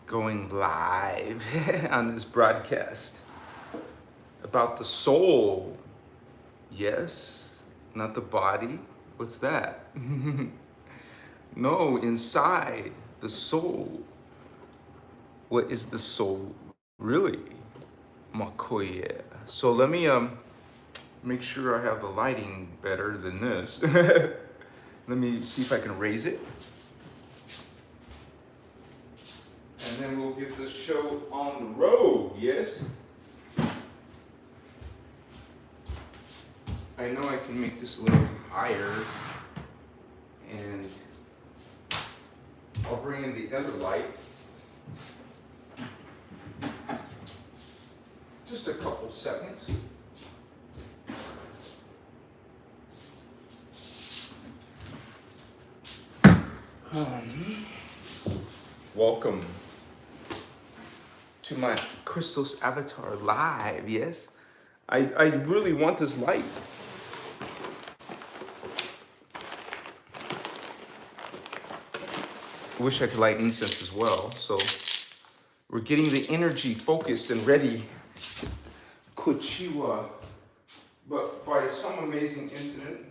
going live on this broadcast about the soul. Yes, not the body. What's that? No, inside the soul. What is the soul really? Makoye. So let me make sure I have the lighting better than this. Let me see if I can raise it. And then we'll get the show on the road, yes? I know I can make this a little higher. And I'll bring in the other light. Just a couple seconds. Welcome to my Christos avatar live, yes? I really want this light. I wish I could light incense as well, so we're getting the energy focused and ready. Kochiwa. But by some amazing incident,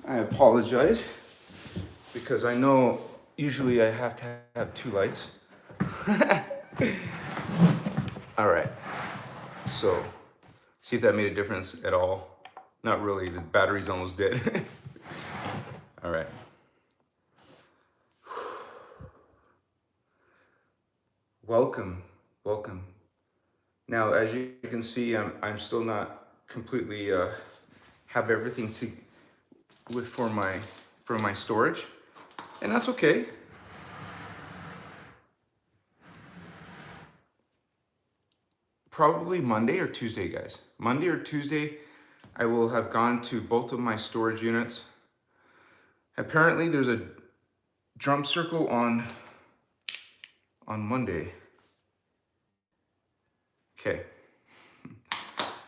I apologize because I know usually I have to have two lights. All right, so see if that made a difference at all. Not really, the battery's almost dead. All right. Welcome, welcome. Now, as you can see, I'm still not completely have everything for my storage, and that's okay. Probably Monday or Tuesday, guys. Monday or Tuesday, I will have gone to both of my storage units. Apparently, there's a drum circle on Monday. Okay.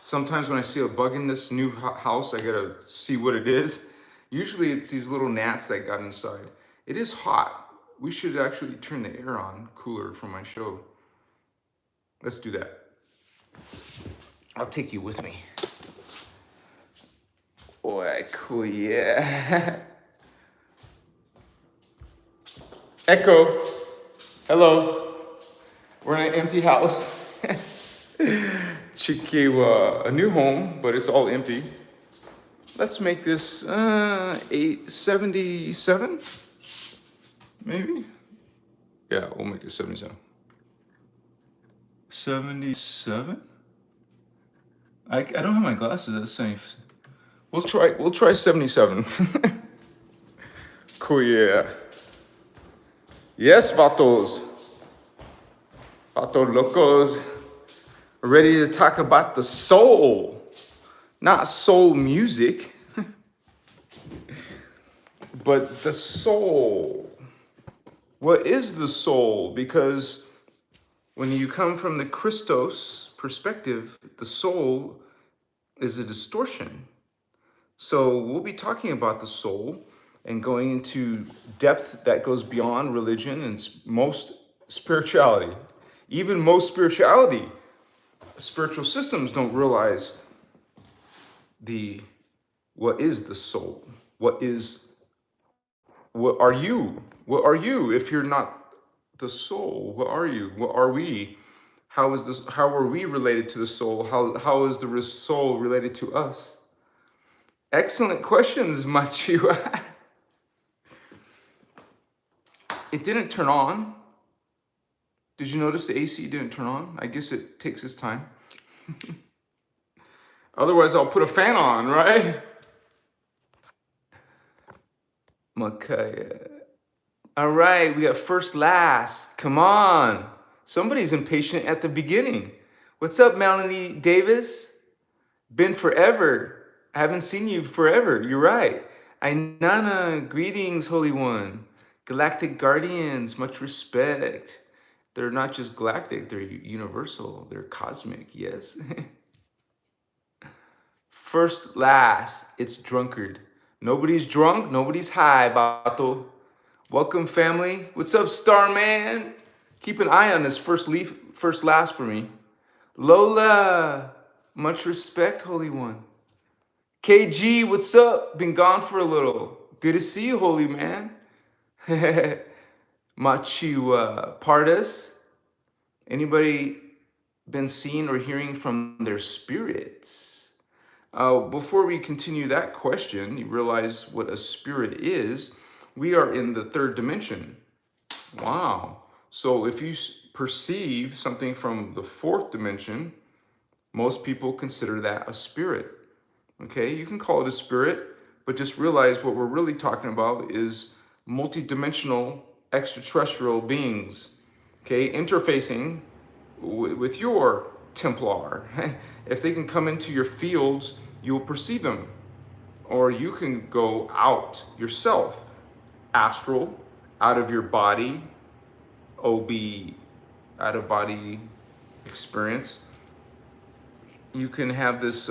Sometimes when I see a bug in this new house, I gotta see what it is. Usually it's these little gnats that got inside. It is hot. We should actually turn the air on cooler for my show. Let's do that. I'll take you with me. Oh, cool, yeah. Echo, hello. We're in an empty house. Chikiwa, a new home, but it's all empty. Let's make this 877, maybe? Yeah, we'll make it 77. 77? I don't have my glasses. That's safe. We'll try 77. Cool, yeah. Yes, vatos. Vato locos. Ready to talk about the soul. Not soul music, but the soul. What is the soul? Because when you come from the Christos perspective, the soul is a distortion. So we'll be talking about the soul and going into depth that goes beyond religion and most spirituality. Even most spirituality, spiritual systems don't realize what is the soul? What are you? What are you if you're not the soul? What are you? What are we? How are we related to the soul? How is the soul related to us? Excellent questions, Machiwa. It didn't turn on. Did you notice the AC didn't turn on? I guess it takes its time. Otherwise, I'll put a fan on, right? Makaya. All right, we got first, last. Come on. Somebody's impatient at the beginning. What's up, Melanie Davis? Been forever. I haven't seen you forever. You're right. Ainana, greetings, Holy One. Galactic guardians, much respect. They're not just galactic, they're universal, they're cosmic, yes. First, last, it's drunkard. Nobody's drunk, nobody's high, Bato. Welcome, family. What's up, Starman? Keep an eye on this first last for me. Lola, much respect, Holy One. KG, what's up? Been gone for a little. Good to see you, Holy Man. Machu Pardas. Anybody been seeing or hearing from their spirits? Before we continue that question, you realize what a spirit is. We are in the third dimension. Wow. So if you perceive something from the fourth dimension, most people consider that a spirit. Okay, you can call it a spirit, but just realize what we're really talking about is multidimensional extraterrestrial beings, okay, interfacing with your Templar. If they can come into your fields, you will perceive them. Or you can go out yourself, astral, out of your body, OB, out of body experience. You can have this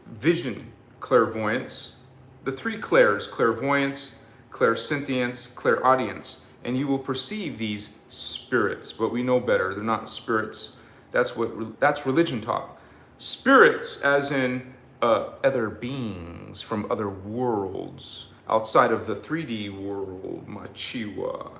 vision, clairvoyance, the three clairs: clairvoyance, clairsentience, clairaudience, and you will perceive these spirits. But we know better; they're not spirits. That's religion talk. Spirits, as in other beings from other worlds outside of the 3D world, Machiwa.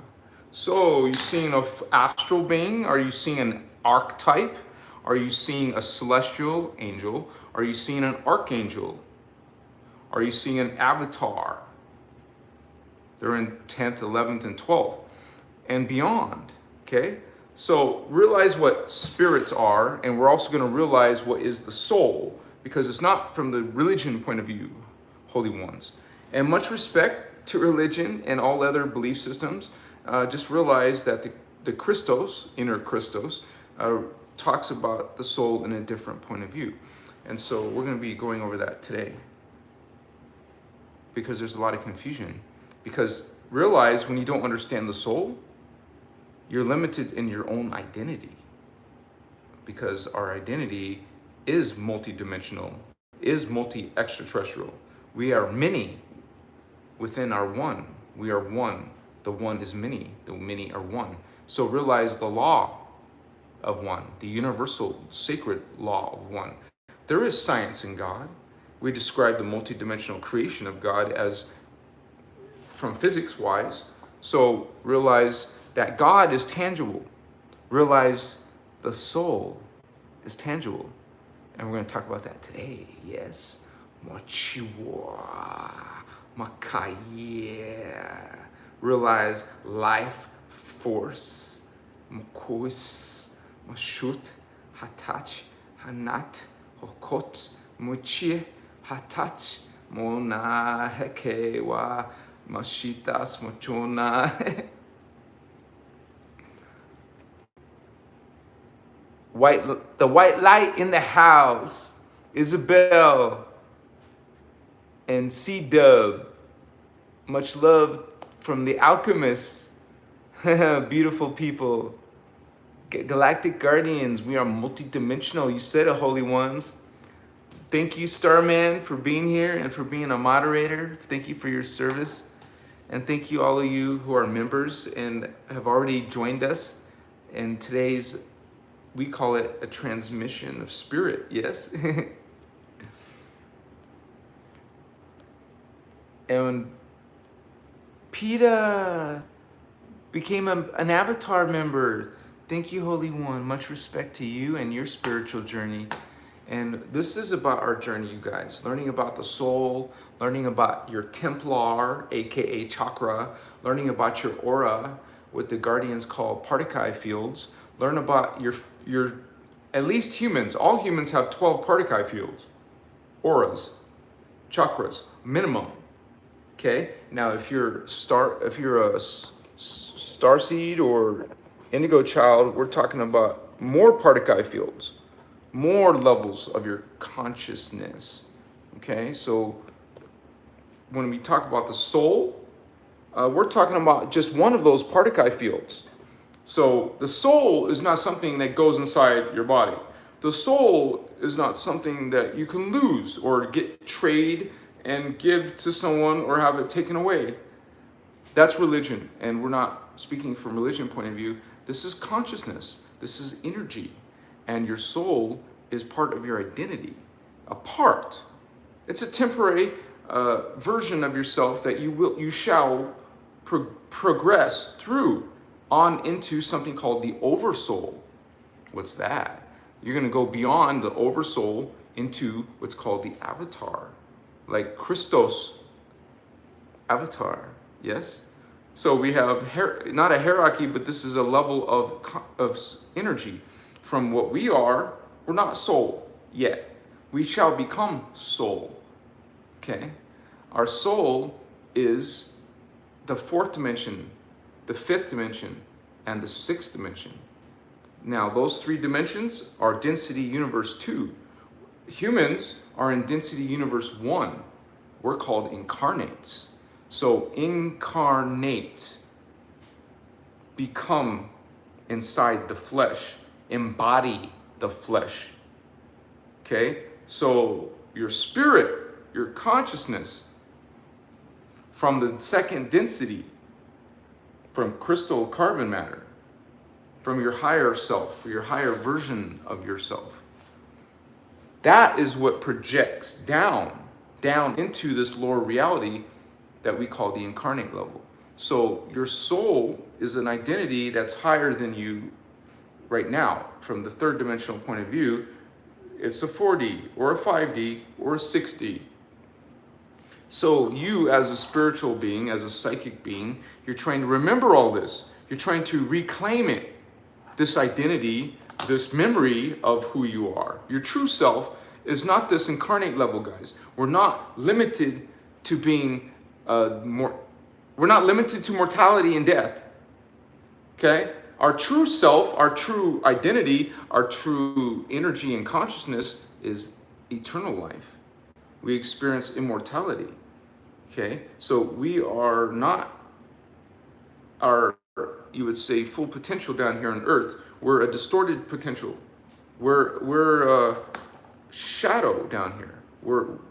So, you seeing an astral being? Are you seeing an archetype? Are you seeing a celestial angel? Are you seeing an archangel? Are you seeing an avatar? They're in 10th, 11th, and 12th, and beyond, okay? So realize what spirits are, and we're also gonna realize what is the soul, because it's not from the religion point of view, holy ones. And much respect to religion and all other belief systems. Just realize that the Christos, inner Christos, talks about the soul in a different point of view. And so we're going to be going over that today, because there's a lot of confusion. Because realize, when you don't understand the soul, you're limited in your own identity, because our identity is multidimensional, is multi-extraterrestrial. We are many within our one. We are one. The one is many. The many are one. So realize the law of one, the universal sacred law of one. There is science in God. We describe the multidimensional creation of God as from physics wise. So realize that God is tangible. Realize the soul is tangible. And we're going to talk about that today. Yes. Machiwa. Makaya. Realize life force. Makus. Mashut. Hatach. Hanat. Hokot. Muchi. Hatach. Mona. Hekewa. Mashitas. Mochona. The white light in the house. Isabel and C-Dub. Much love from the alchemists. Beautiful people. Galactic guardians. We are multidimensional. You said it, holy ones. Thank you, Starman, for being here and for being a moderator. Thank you for your service. And thank you, all of you who are members and have already joined us. And today's, we call it a transmission of spirit, yes? And Peter became an avatar member. Thank you, Holy One. Much respect to you and your spiritual journey. And this is about our journey, you guys. Learning about the soul, learning about your Templar, aka chakra, learning about your aura, what the guardians call particle fields. Learn about your at least humans. All humans have 12 particle fields, auras, chakras, minimum. Okay. Now, if you're a starseed or indigo child, we're talking about more particle fields, more levels of your consciousness. Okay. So when we talk about the soul, we're talking about just one of those particle fields. So the soul is not something that goes inside your body. The soul is not something that you can lose or trade and give to someone or have it taken away. That's religion, and we're not speaking from religion point of view. This is consciousness. This is energy, and your soul is part of your identity. A part. It's a temporary version of yourself that you shall progress through on into something called the oversoul. What's that? You're going to go beyond the oversoul into what's called the avatar, like Christos avatar. Yes. So we have not a hierarchy, but this is a level of energy. From what we are, we're not soul yet. We shall become soul. Okay? Our soul is the fourth dimension, the fifth dimension, and the sixth dimension. Now, those three dimensions are density universe 2. Humans are in density universe 1. We're called incarnates. So incarnate, become inside the flesh, embody the flesh. Okay? So your spirit, your consciousness, from the second density, from crystal carbon matter, from your higher self, your higher version of yourself. That is what projects down into this lower reality that we call the incarnate level. So your soul is an identity that's higher than you right now. From the third dimensional point of view, it's a 4D or a 5D or a 6D. So you, as a spiritual being, as a psychic being, you're trying to remember all this. You're trying to reclaim it, this identity, this memory of who you are. Your true self is not this incarnate level, guys. We're not limited to being we're not limited to mortality and death. Okay? Our true self, our true identity, our true energy and consciousness is eternal life. We experience immortality. Okay? So we are not our, you would say, full potential down here on earth. We're a distorted potential. We're a shadow down here.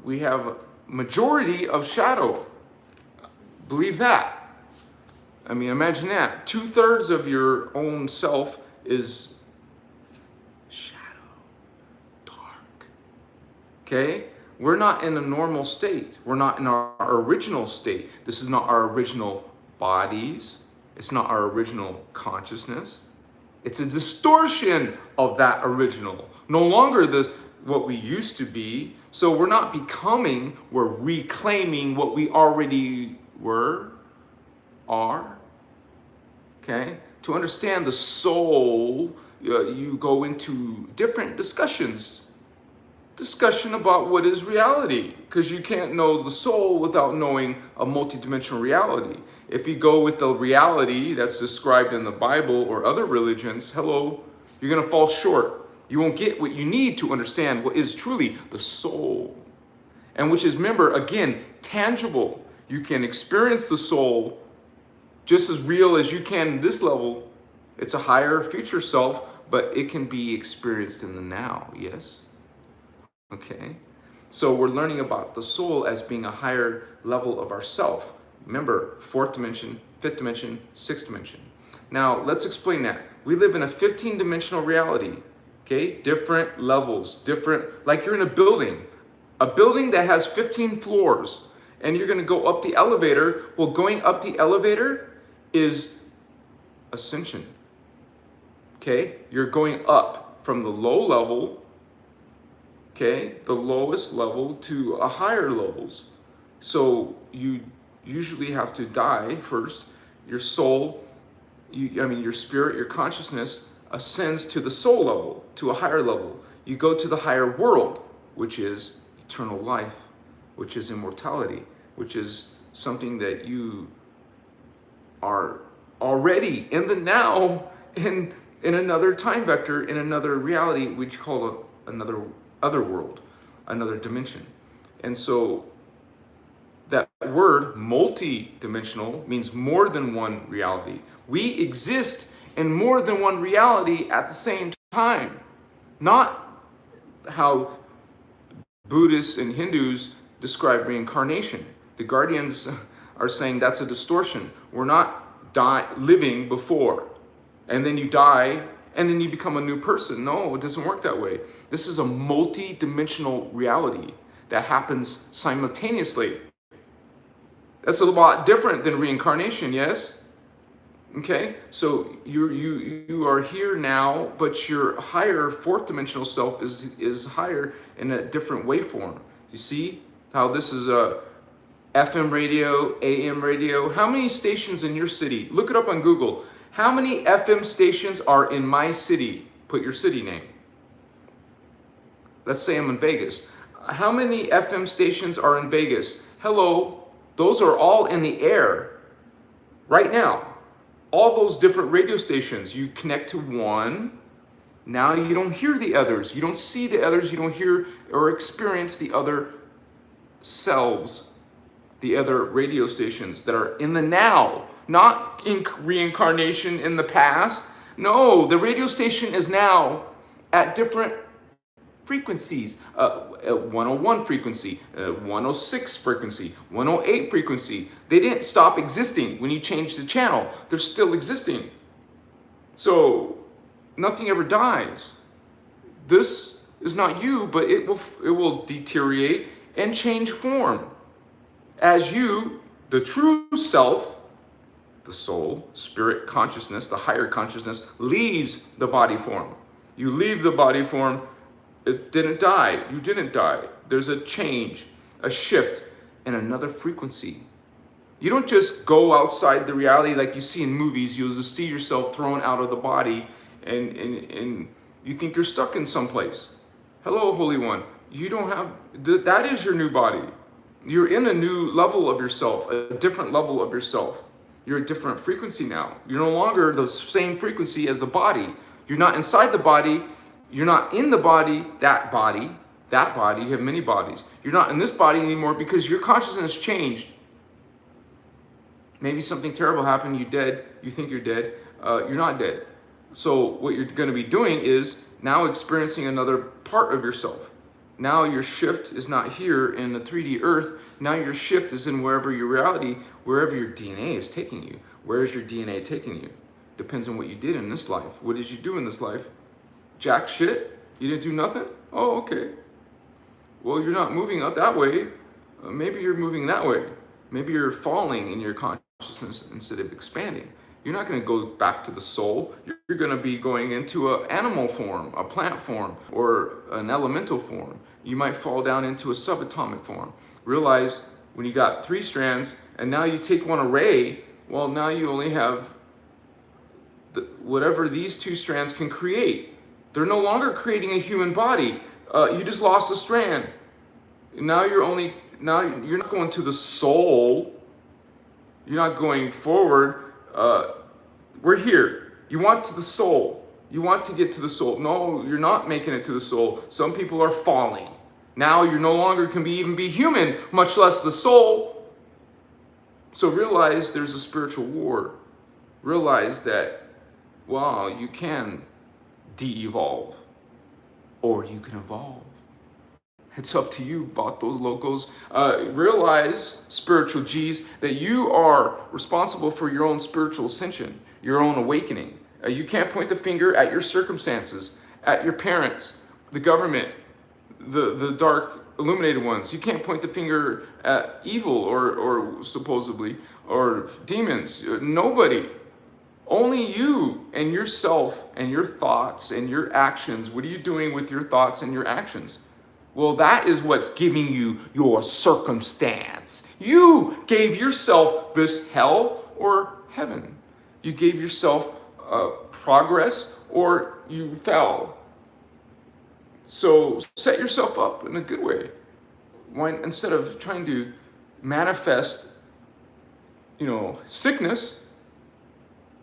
We have a majority of shadow. Believe that. I mean, imagine that. 2/3 of your own self is shadow, dark. Okay? We're not in a normal state. We're not in our original state. This is not our original bodies. It's not our original consciousness. It's a distortion of that original. No longer what we used to be. So we're not becoming, we're reclaiming what we already are. Okay? To understand the soul, you go into different discussion about what is reality, because you can't know the soul without knowing a multidimensional reality. If you go with the reality that's described in the Bible or other religions, hello, you're going to fall short. You won't get what you need to understand what is truly the soul, and which is, remember, again, tangible. You can experience the soul just as real as you can in this level. It's a higher future self, but it can be experienced in the now, yes? Okay? So we're learning about the soul as being a higher level of ourself. Remember, fourth dimension, fifth dimension, sixth dimension. Now, let's explain that. We live in a 15-dimensional reality, okay? Different levels, like you're in a building that has 15 floors. And you're going to go up the elevator. Well, going up the elevator is ascension. Okay? You're going up from the low level, okay, the lowest level, to a higher levels. So you usually have to die first. Your soul, your spirit, your consciousness ascends to the soul level, to a higher level. You go to the higher world, which is eternal life, which is immortality, which is something that you are already in the now, in another time vector, in another reality, which call another other world, another dimension. And so That word multi-dimensional means more than one reality. We exist in more than one reality at the same time. Not how Buddhists and Hindus describe reincarnation. The Guardians are saying that's a distortion. We're not living before, and then you die, and then you become a new person. No, it doesn't work that way. This is a multi-dimensional reality that happens simultaneously. That's a lot different than reincarnation, yes? Okay, so you are here now, but your higher fourth dimensional self is higher in a different waveform. You see how this is a FM radio, AM radio? How many stations in your city? Look it up on Google. How many FM stations are in my city? Put your city name. Let's say I'm in Vegas. How many FM stations are in Vegas? Hello, those are all in the air right now. All those different radio stations, you connect to one. Now you don't hear the others. You don't see the others. You don't hear or experience the other selves, the other radio stations that are in the now, not in reincarnation in the past. No, the radio station is now at different frequencies, 101 frequency, 106 frequency, 108 frequency. They didn't stop existing when you changed the channel. They're still existing. So nothing ever dies. This is not you, but it will deteriorate and change form as you, the true self, the soul, spirit, consciousness, the higher consciousness, leaves the body form. You leave the body form. It didn't die. You didn't die. There's a change, a shift in another frequency. You don't just go outside the reality like you see in movies. You'll just see yourself thrown out of the body and you think you're stuck in someplace. Hello, Holy One. You don't have, that is your new body. You're in a new level of yourself, a different level of yourself. You're a different frequency now. You're no longer the same frequency as the body. You're not inside the body. You're not in the body, that body, you have many bodies. You're not in this body anymore because your consciousness changed. Maybe something terrible happened, you're dead, you think you're dead, you're not dead. So what you're gonna be doing is now experiencing another part of yourself. Now your shift is not here in the 3D earth, now your shift is in wherever your reality, wherever your DNA is taking you. Where is your DNA taking you? Depends on what you did in this life. What did you do in this life? Jack shit? You didn't do nothing? Oh, okay. Well, you're not moving out that way. Maybe you're moving that way. Maybe you're falling in your consciousness instead of expanding. You're not going to go back to the soul. You're going to be going into an animal form, a plant form, or an elemental form. You might fall down into a subatomic form. Realize when you got 3 strands and now you take one array, well, now you only have whatever these 2 strands can create. They're no longer creating a human body. You just lost a strand. Now you're not going to the soul. You're not going forward. We're here. You want to the soul. You want to get to the soul. No, you're not making it to the soul. Some people are falling. Now you no longer can even be human, much less the soul. So realize there's a spiritual war. Realize that, wow, you can de-evolve, or you can evolve. It's up to you, vatos locos. Realize, spiritual G's, that you are responsible for your own spiritual ascension, your own awakening. You can't point the finger at your circumstances, at your parents, the government, the dark illuminated ones. You can't point the finger at evil or supposedly, or demons. Nobody. Only you and yourself and your thoughts and your actions. What are you doing with your thoughts and your actions? Well, that is what's giving you your circumstance. You gave yourself this hell or heaven. You gave yourself progress or you fell. So set yourself up in a good way. Instead of trying to manifest, sickness,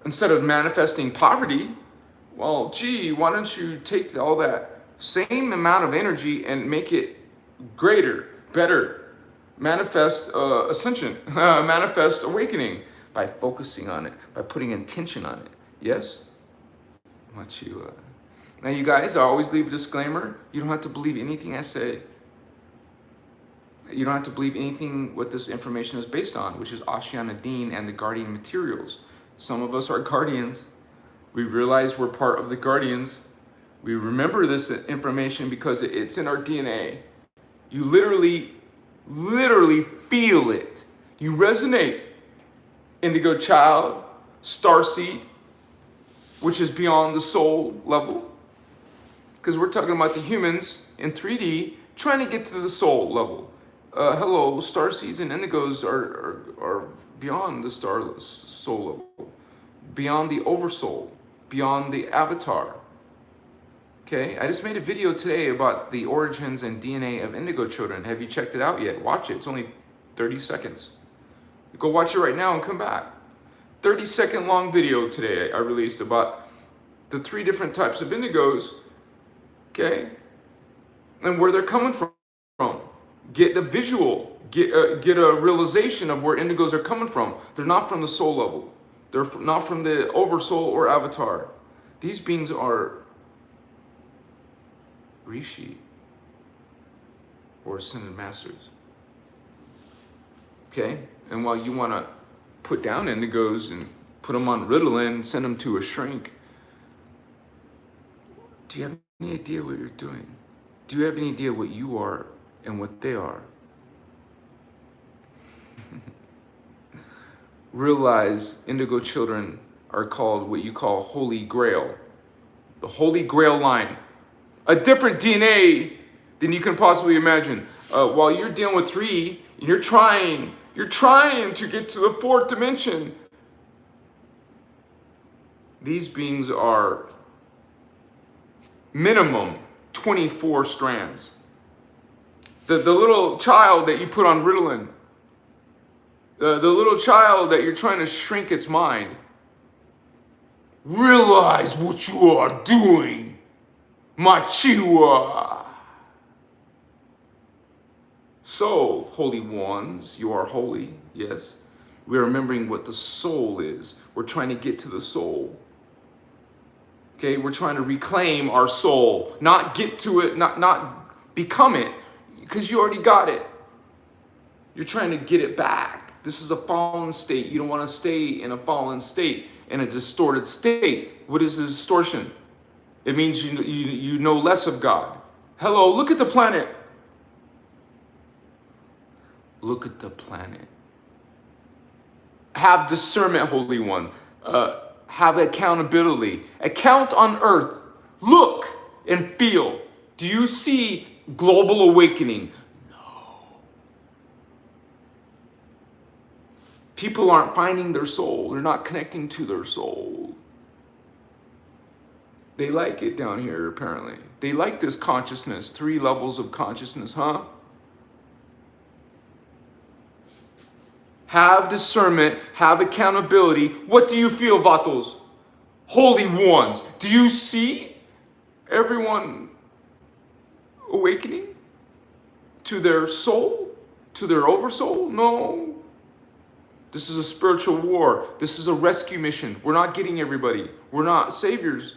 instead of manifesting poverty, well, gee, why don't you take all that same amount of energy and make it greater, better? manifest ascension, manifest awakening by focusing on it, by putting intention on it. Yes? Now, you guys, I always leave a disclaimer. You don't have to believe anything I say. You don't have to believe anything what this information is based on, which is Ashiana Deen and the guardian materials. Some of us are guardians. We realize we're part of the guardians. We remember this information because it's in our DNA. You literally feel it. You resonate. Indigo child, starseed, which is beyond the soul level. Because we're talking about the humans in 3D trying to get to the soul level. Hello, starseeds and indigos are beyond the soul level, beyond the oversoul, beyond the avatar. Okay, I just made a video today about the origins and DNA of indigo children. Have you checked it out yet? Watch it. It's only 30 seconds. Go watch it right now and come back. 30-second long video today I released about the 3 different types of indigos, okay, and where they're coming from. Get a visual, get a realization of where indigos are coming from. They're not from the soul level. They're not from the oversoul or avatar. These beings are Rishi or ascended masters. Okay, and while you want to put down indigos and put them on Ritalin, send them to a shrink, do you have any idea what you're doing? Do you have any idea what you are and what they are? Realize indigo children are called what you call Holy Grail. The Holy Grail line. A different DNA than you can possibly imagine. While you're dealing with 3, and you're trying to get to the 4th dimension. These beings are minimum 24 strands. The little child that you put on Ritalin, the little child that you're trying to shrink its mind, realize what you are doing, Machiwa. So, holy ones, you are holy, yes. We're remembering what the soul is. We're trying to get to the soul. Okay, we're trying to reclaim our soul, not get to it, not become it, because you already got it. You're trying to get it back. This is a fallen state. You don't want to stay in a fallen state, in a distorted state. What is the distortion? It means you know less of God. Hello, look at the planet. Look at the planet. Have discernment, Holy One. Have accountability. Account on earth. Look and feel. Do you see global awakening? No. People aren't finding their soul. They're not connecting to their soul. They like it down here, apparently. They like this consciousness. 3 levels of consciousness, huh? Have discernment, have accountability. What do you feel, Vatos? Holy ones, do you see everyone awakening to their soul, to their oversoul? No. This is a spiritual war. This is a rescue mission. We're not getting everybody. We're not saviors.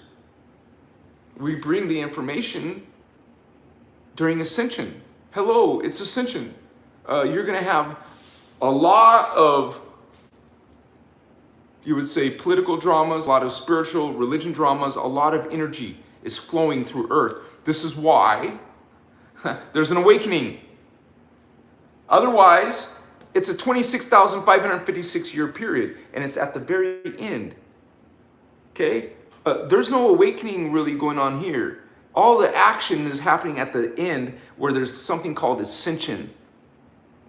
We bring the information during ascension. Hello, it's ascension. You're going to have a lot of, you would say, political dramas, a lot of spiritual religion dramas, a lot of energy is flowing through Earth. This is why there's an awakening. Otherwise, it's a 26,556 year period, and it's at the very end. Okay? There's no awakening really going on here. All the action is happening at the end where there's something called ascension.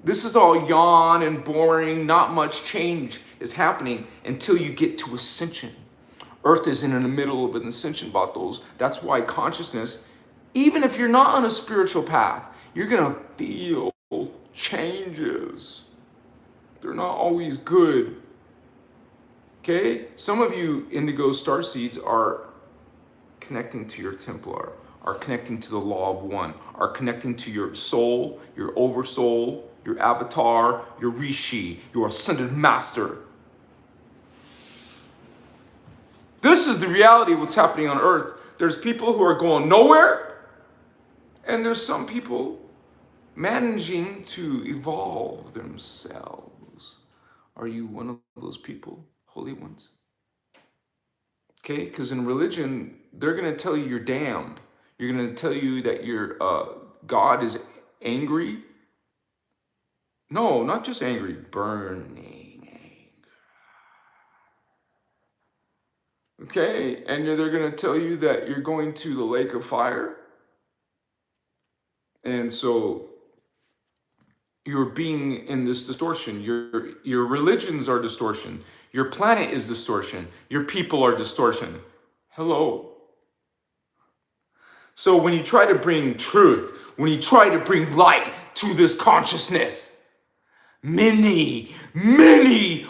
This is all yawn and boring, not much change is happening until you get to ascension. Earth is in the middle of an ascension, Batos. That's why consciousness, even if you're not on a spiritual path, you're gonna feel changes. They're not always good. Okay? Some of you indigo starseeds are connecting to your Templar, are connecting to the law of one, are connecting to your soul, your oversoul, your avatar, your rishi, your ascended master. This is the reality of what's happening on earth. There's people who are going nowhere, and there's some people managing to evolve themselves. Are you one of those people, holy ones? Okay, because in religion, they're going to tell you you're damned. You're going to tell you that your God is angry. No, not just angry, burning anger. Okay, and they're going to tell you that you're going to the lake of fire. And so you're being in this distortion. Your religions are distortion. Your planet is distortion. Your people are distortion. Hello. So when you try to bring truth, when you try to bring light to this consciousness, many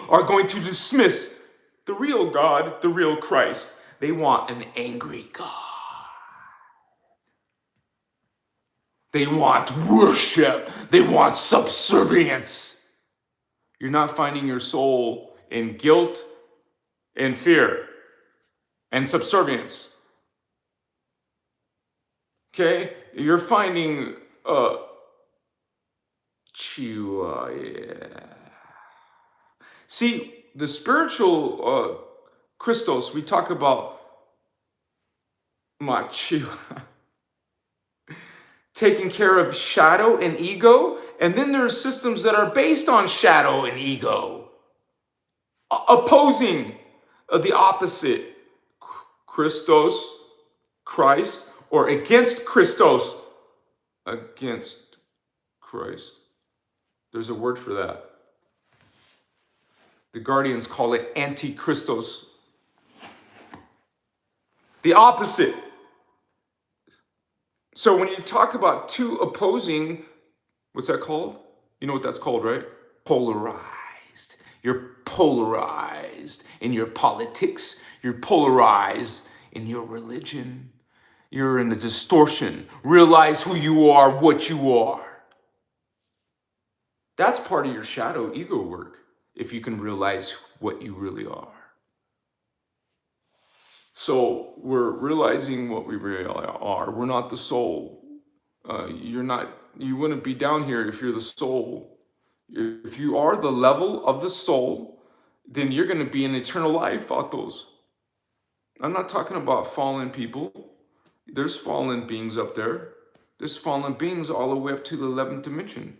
are going to dismiss the real God, the real Christ. They want an angry God. They want worship. They want subservience. You're not finding your soul in guilt and fear and subservience. Okay? You're finding yeah. See, the spiritual Christos, we talk about taking care of shadow and ego, and then there are systems that are based on shadow and ego, opposing the opposite, Christos, Christ, or against Christos, against Christ. There's a word for that. The Guardians call it anti-Christos. The opposite. So when you talk about two opposing, what's that called? You know what that's called, right? Polarized. You're polarized in your politics. You're polarized in your religion. You're in a distortion. Realize who you are, what you are. That's part of your shadow ego work, if you can realize what you really are. So we're realizing what we really are. We're not the soul. You wouldn't be down here if you're the soul. If you are the level of the soul, then you're going to be in eternal life, Vatos. I'm not talking about fallen people. There's fallen beings up there. There's fallen beings all the way up to the 11th dimension.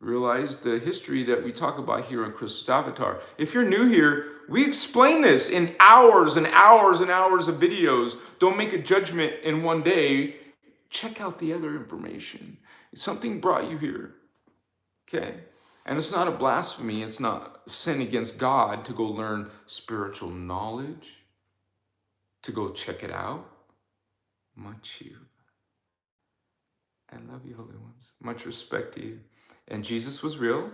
Realize the history that we talk about here on Christos Avatar. If you're new here, we explain this in hours and hours and hours of videos. Don't make a judgment in one day. Check out the other information. Something brought you here. Okay? And it's not a blasphemy. It's not sin against God to go learn spiritual knowledge, to go check it out. Much you. I love you, holy ones. Much respect to you. And Jesus was real,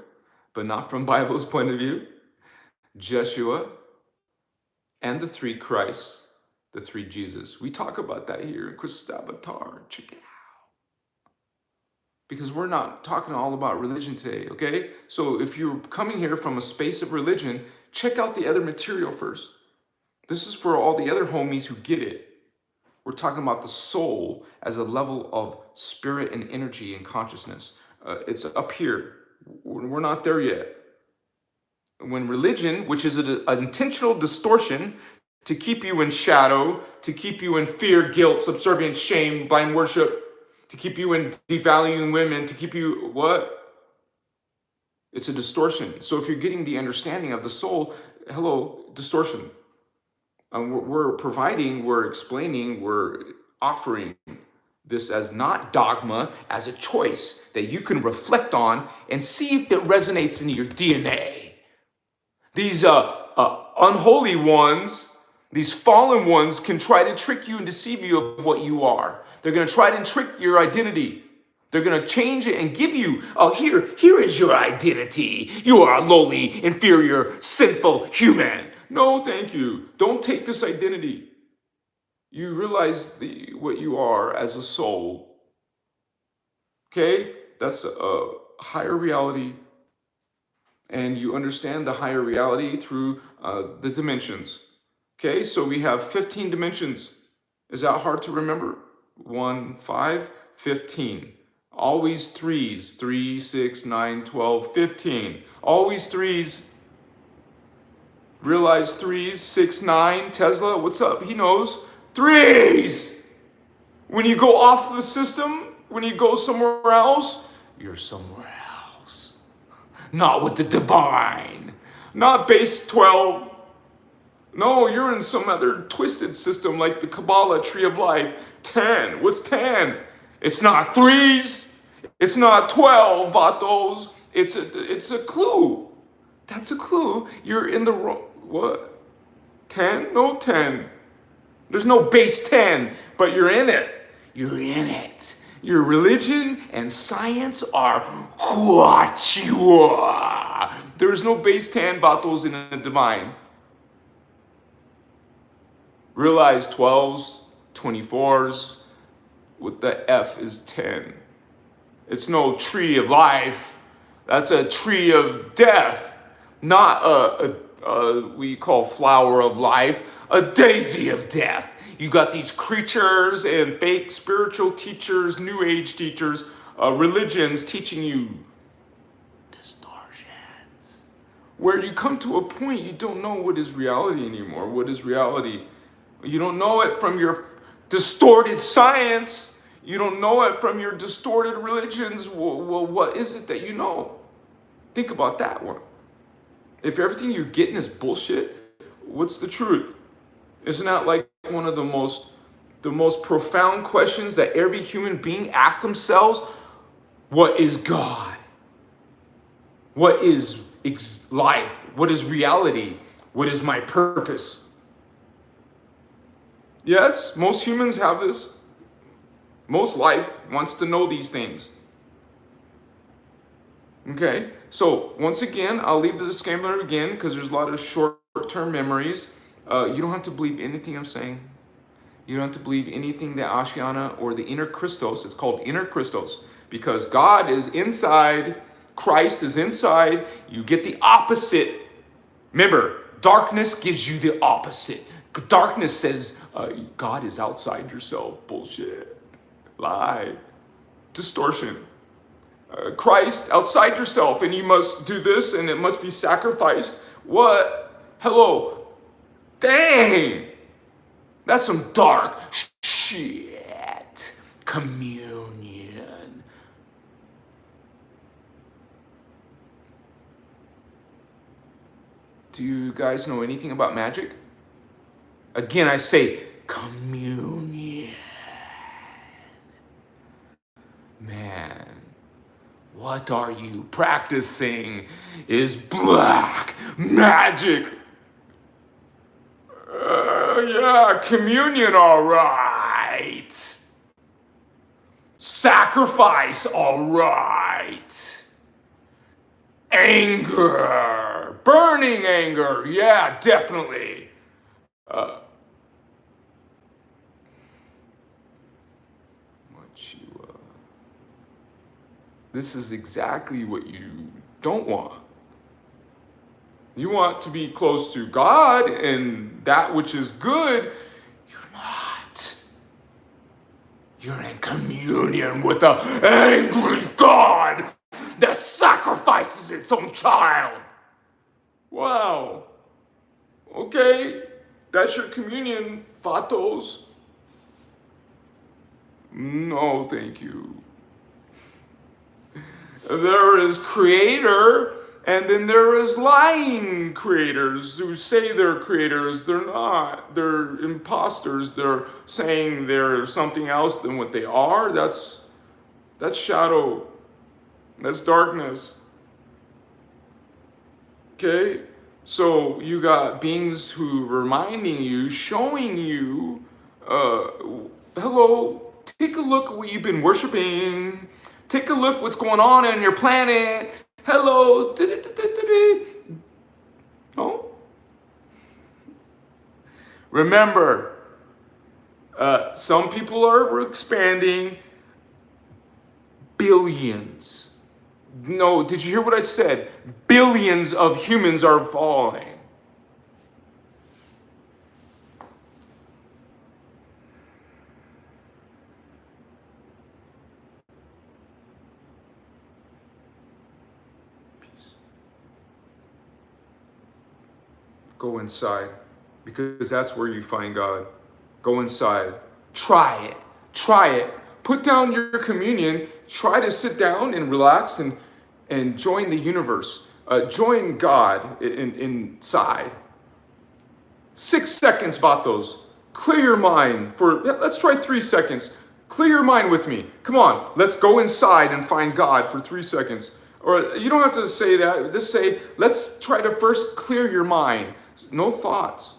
but not from Bible's point of view. Jeshua and the three Christs, the three Jesus. We talk about that here in Christos Avatar. Check it out. Because we're not talking all about religion today, okay? So if you're coming here from a space of religion, check out the other material first. This is for all the other homies who get it. We're talking about the soul as a level of spirit and energy and consciousness. It's up here. We're not there yet. When religion, which is an intentional distortion to keep you in shadow, to keep you in fear, guilt, subservience, shame, blind worship, to keep you in devaluing women, to keep you what? It's a distortion. So if you're getting the understanding of the soul, hello, distortion. We're providing, we're explaining, we're offering this as not dogma, as a choice that you can reflect on and see if it resonates in your DNA. These unholy ones, these fallen ones can try to trick you and deceive you of what you are. They're going to try to trick your identity. They're going to change it and give you, oh, here is your identity. You are a lowly, inferior, sinful human. No, thank you. Don't take this identity. You realize what you are as a soul. Okay? That's higher reality, and you understand the higher reality through the dimensions. Okay, so we have 15 dimensions. Is that hard to remember? 1, 5, 15. Always threes. 3, 6, 9, 12, 15. Always threes. Realize threes, 6, 9. Tesla, what's up? He knows. Threes! When you go off the system, when you go somewhere else, you're somewhere else. Not with the divine. Not base 12. No, you're in some other twisted system like the Kabbalah tree of life. 10. What's 10? It's not threes. It's not 12, vatos. It's a clue. That's a clue. You're in the wrong. What? 10? No 10. There's no base 10, but you're in it. You're in it. Your religion and science are what you are. There's no base 10 vatos in the divine. Realize 12s, 24s, with the F is 10. It's no tree of life. That's a tree of death, not we call flower of life, a daisy of death. You got these creatures and fake spiritual teachers, new age teachers, religions teaching you distortions. Where you come to a point you don't know what is reality anymore. What is reality? You don't know it from your distorted science. You don't know it from your distorted religions. Well, what is it that you know? Think about that one. If everything you're getting is bullshit, what's the truth? Isn't that like one of the most profound questions that every human being asks themselves? What is God? What is life? What is reality? What is my purpose? Yes, most humans have this. Most life wants to know these things. Okay, so once again, I'll leave the disclaimer again because there's a lot of short-term memories. You don't have to believe anything I'm saying. You don't have to believe anything that Ashiana or the inner Christos, it's called inner Christos, because God is inside, Christ is inside, you get the opposite. Remember, darkness gives you the opposite. Darkness says God is outside yourself. Bullshit. Lie. Distortion. Christ outside yourself, and you must do this, and it must be sacrificed. What? Hello. Dang. That's some dark shit. Communion. Do you guys know anything about magic? Again, I say communion. Man, what are you practicing is black magic. Yeah, communion, all right. Sacrifice, all right. Anger, burning anger, yeah, definitely. This is exactly what you don't want. You want to be close to God and that which is good. You're not. You're in communion with an angry God that sacrifices its own child. Wow. Okay, that's your communion, vatos. No, thank you. There is creator, and then there is lying creators who say they're creators. They're not. They're imposters. They're saying they're something else than what they are. That's shadow. That's darkness. Okay? So you got beings who reminding you, showing you, hello, take a look at what you've been worshiping. Take a look what's going on in your planet. Hello. No? Remember, some people are expanding billions. No, did you hear what I said? Billions of humans are falling. Peace. Go inside, because that's where you find God. Go inside. Try it. Try it. Put down your communion. Try to sit down and relax and join the universe. Join God inside. 6 seconds, vatos. Clear your mind for, let's try 3 seconds. Clear your mind with me. Come on, let's go inside and find God for 3 seconds. Or you don't have to say that. Just say, let's try to first clear your mind. No thoughts.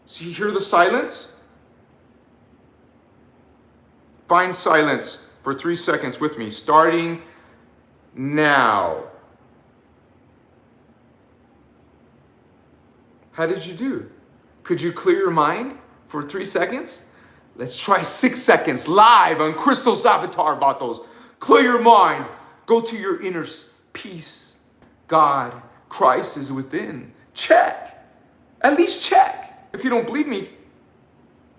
So you hear the silence? Find silence for 3 seconds with me, starting now. How did you do? Could you clear your mind for 3 seconds? Let's try 6 seconds live on Christos Avatar, vatos. Clear your mind. Go to your inner peace. God, Christ is within. Check. At least check. If you don't believe me,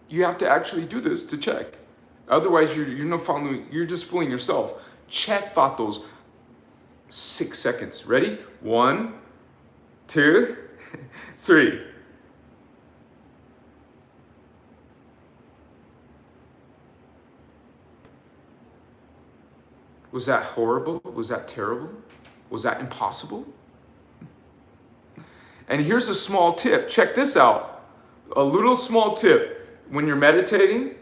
you have to actually do this to check. Otherwise, you're not following. You're just fooling yourself. Check, vatos. 6 seconds. Ready? 1, 2, 3. Was that horrible? Was that terrible? Was that impossible? And here's a small tip. Check this out. A little small tip. When you're meditating,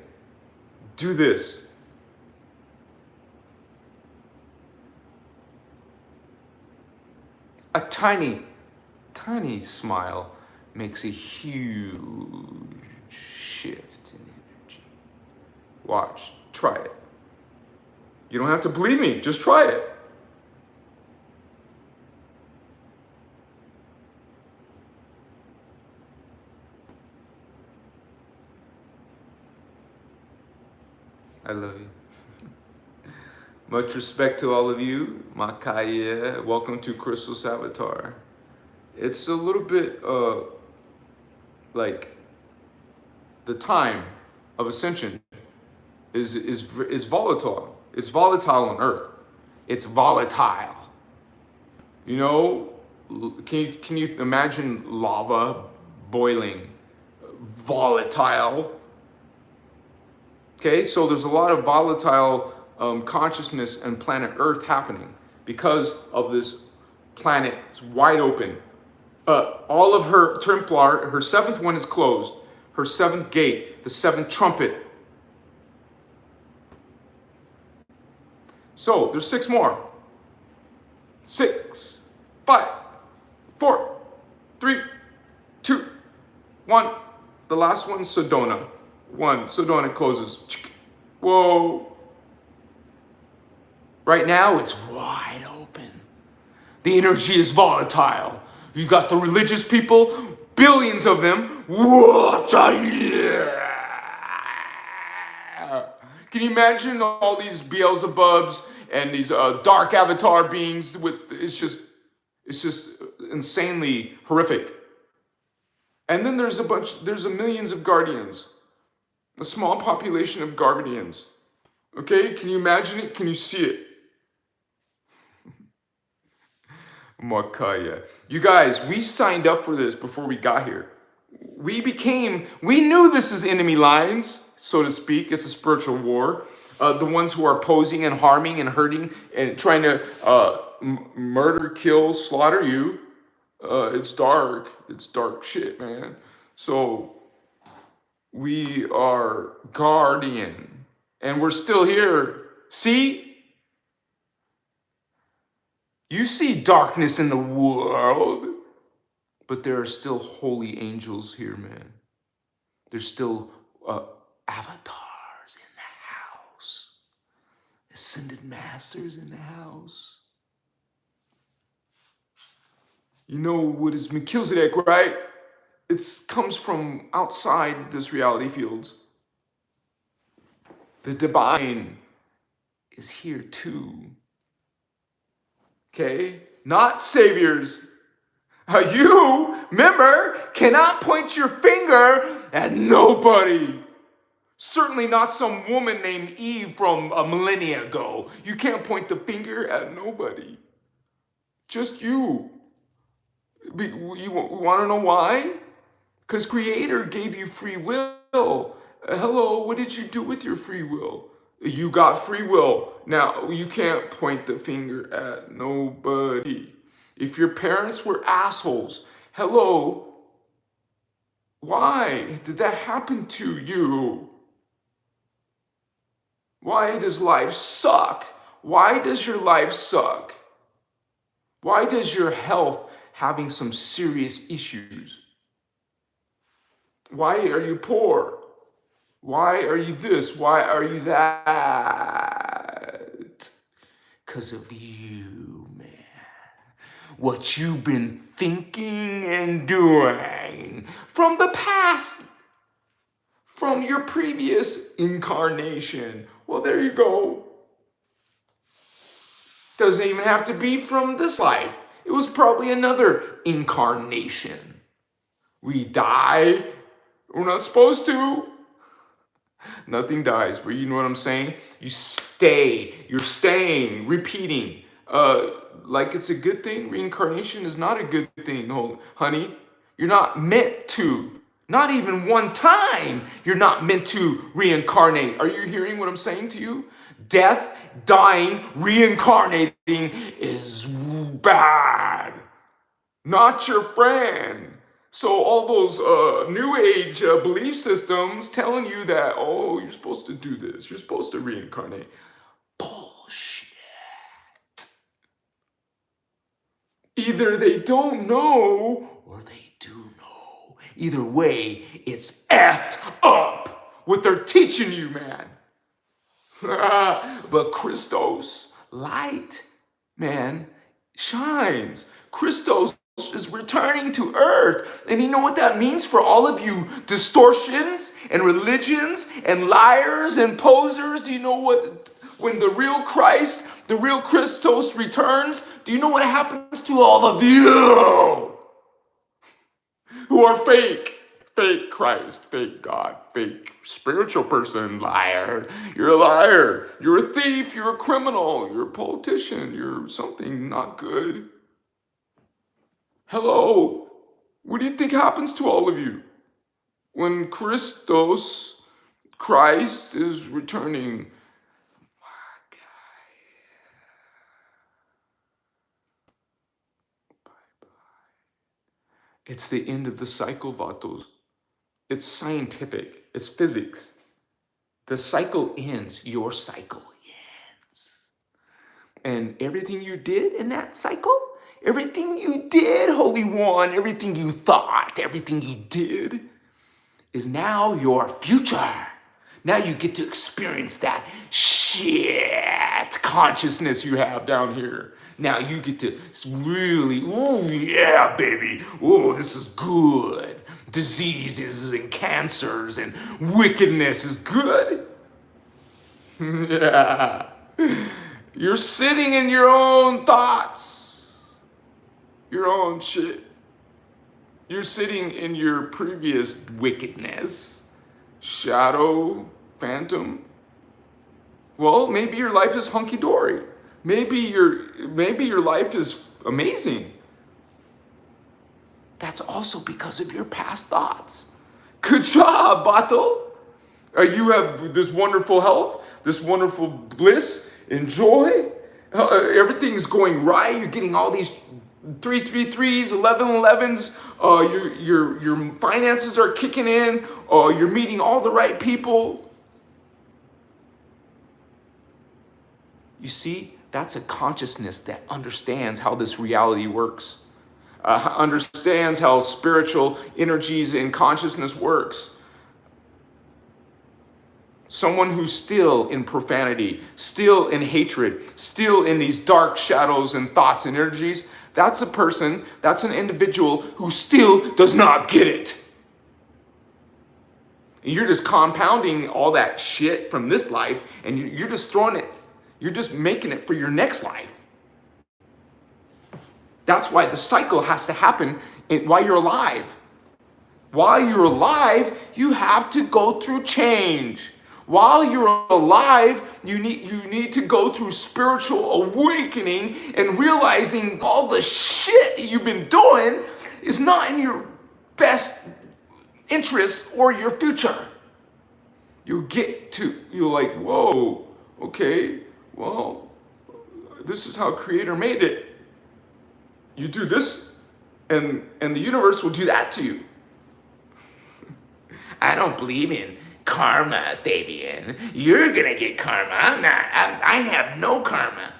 do this. A tiny smile makes a huge shift in energy. Watch. Try it. You don't have to believe me. Just try it. I love you. Much respect to all of you. Makaya, welcome to Christos Avatar. It's a little bit like the time of ascension is volatile. It's volatile on Earth. It's volatile. You know, can you imagine lava boiling? Volatile. Okay, so there's a lot of volatile consciousness and planet Earth happening because of this planet. It's wide open. All of her Templar, her 7th one is closed. Her 7th gate, the 7th trumpet. So there's 6 more. 6, 5, 4, 3, 2, 1. The last one's Sedona. 1. Sedona closes. Whoa. Right now, it's wide open. The energy is volatile. You got the religious people, billions of them. Can you imagine all these Beelzebubs and these dark avatar beings with, it's just insanely horrific. And then there's a millions of guardians. A small population of guardians. Okay, can you imagine it? Can you see it? Makaya. You guys, we signed up for this before we got here. We knew this is enemy lines, so to speak. It's a spiritual war. The ones who are posing and harming and hurting and trying to murder, kill, slaughter you. It's dark. It's dark shit, man. So we are guardian, and we're still here. See? You see darkness in the world, but there are still holy angels here, man. There's still avatars in the house. Ascended masters in the house. You know what is Melchizedek, right? It comes from outside this reality field. The divine is here too. Okay? Not saviors. You, remember, cannot point your finger at nobody. Certainly not some woman named Eve from a millennia ago. You can't point the finger at nobody. Just you. You want to know why? Because Creator gave you free will. Hello, what did you do with your free will? You got free will. Now, you can't point the finger at nobody. If your parents were assholes, hello, why did that happen to you? Why does life suck? Why does your life suck? Why does your health having some serious issues? Why are you poor? Why are you this? Why are you that? Because of you, man. What you've been thinking and doing from the past, from your previous incarnation. Well, there you go. Doesn't even have to be from this life. It was probably another incarnation. We die. We're not supposed to. Nothing dies, but you know what I'm saying? You stay. You're staying, repeating. Like it's a good thing. Reincarnation is not a good thing, honey. You're not meant to. Not even one time you're not meant to reincarnate. Are you hearing what I'm saying to you? Death, dying, reincarnating is bad. Not your friend. So all those new age belief systems telling you that, oh, you're supposed to do this, you're supposed to reincarnate. Bullshit. Either they don't know or they do know. Either way, it's effed up what they're teaching you, man. But Christos, light, man, shines. Christos is returning to earth. And you know what that means for all of you distortions and religions and liars and posers? Do you know what, when the real Christ, the real Christos returns, do you know what happens to all of you who are fake? Fake Christ, fake God, fake spiritual person, liar. You're a liar. You're a thief. You're a criminal. You're a politician. You're something not good. Hello. What do you think happens to all of you when Christos, Christ, is returning? My guy. Bye-bye. It's the end of the cycle, Vatos. It's scientific. It's physics. The cycle ends. Your cycle ends. And everything you did in that cycle, everything you did, Holy One, everything you thought, everything you did is now your future. Now you get to experience that shit consciousness you have down here. Now you get to really, oh yeah, baby. Oh, this is good. Diseases and cancers and wickedness is good. Yeah. You're sitting in your own thoughts, your own shit. You're sitting in your previous wickedness, shadow, phantom. Well, maybe your life is hunky-dory. Maybe your life is amazing. That's also because of your past thoughts. Good job, Bato. You have this wonderful health, this wonderful bliss, and joy. Everything's going right. You're getting all these 333s, 1111s. Your finances are kicking in. You're meeting all the right people. You see, that's a consciousness that understands how this reality works. Understands how spiritual energies and consciousness works. Someone who's still in profanity, still in hatred, still in these dark shadows and thoughts and energies, that's a person, that's an individual who still does not get it. And you're just compounding all that shit from this life, and you're just throwing it, you're just making it for your next life. That's why the cycle has to happen while you're alive. While you're alive, you have to go through change. While you're alive, you need to go through spiritual awakening and realizing all the shit that you've been doing is not in your best interest or your future. You're like, whoa, okay, well, this is how Creator made it. You do this, and the universe will do that to you. I don't believe in karma, Davian. You're gonna get karma. I have no karma.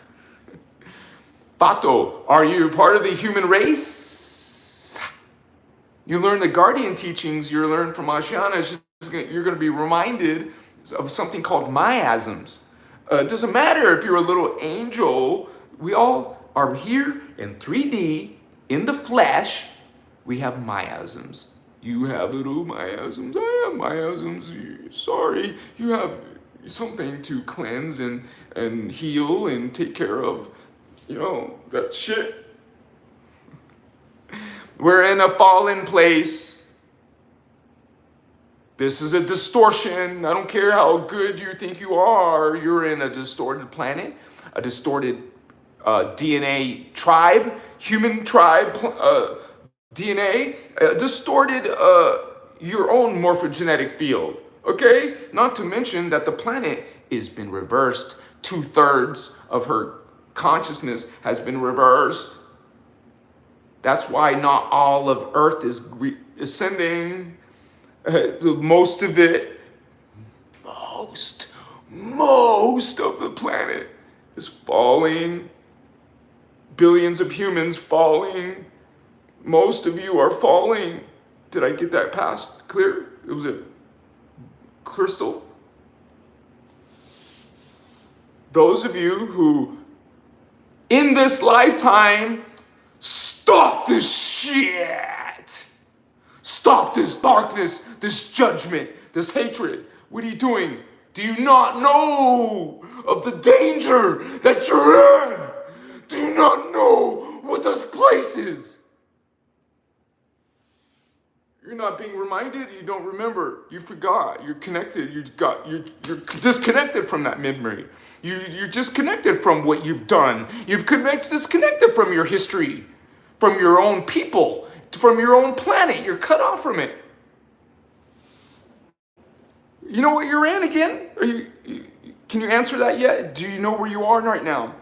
Pato, are you part of the human race? You learn the guardian teachings, you learn from Ashiana, you're gonna be reminded of something called miasms. It doesn't matter if you're a little angel, we all are here in 3D, in the flesh, we have miasms. You have little miasms, I have miasms, sorry, you have something to cleanse and heal and take care of, that shit. We're in a fallen place. This is a distortion. I don't care how good you think you are, you're in a distorted planet, a distorted DNA tribe, human tribe DNA, distorted your own morphogenetic field, okay? Not to mention that the planet has been reversed. 2/3 of her consciousness has been reversed. That's why not all of Earth is ascending. Most of it, most of the planet is falling. Billions of humans falling. Most of you are falling. Did I get that past clear? It was a crystal. Those of you who, in this lifetime, stop this shit. Stop this darkness, this judgment, this hatred. What are you doing? Do you not know of the danger that you're in? Do you not know what this place is? You're not being reminded, you don't remember, you forgot, you're connected, you're disconnected from that memory. You're disconnected from what you've done. You've disconnected from your history, from your own people, from your own planet. You're cut off from it. You know what you're in again? Can you answer that yet? Do you know where you are right now?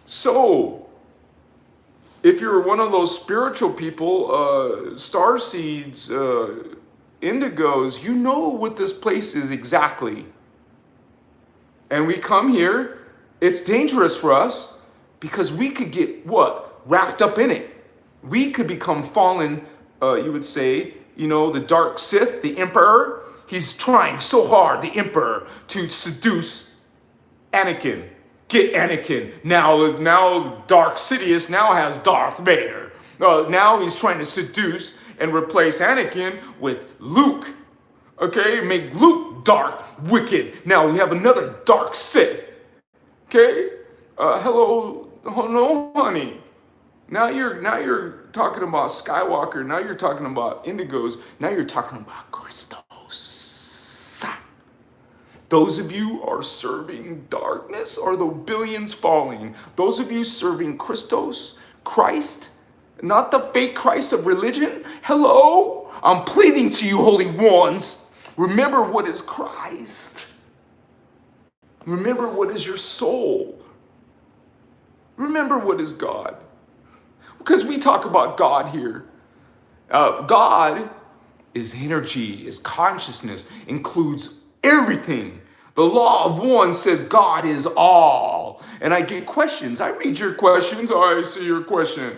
So, if you're one of those spiritual people, star seeds, indigos, you know what this place is exactly. And we come here, it's dangerous for us because we could get wrapped up in it. We could become fallen, you would say, the dark Sith, the Emperor. He's trying so hard, the Emperor, to seduce Anakin. Get Anakin. Now Dark Sidious now has Darth Vader. Now he's trying to seduce and replace Anakin with Luke. Okay, make Luke dark, wicked. Now we have another dark Sith. Okay, hello, honey. Now you're talking about Skywalker. Now you're talking about indigos. Now you're talking about Christos. Those of you are serving darkness are the billions falling. Those of you serving Christos, Christ, not the fake Christ of religion. Hello, I'm pleading to you, holy ones. Remember what is Christ. Remember what is your soul. Remember what is God. Because we talk about God here. God is energy, is consciousness, includes everything. The law of one says God is all. And I get questions. I read your questions. I see your question.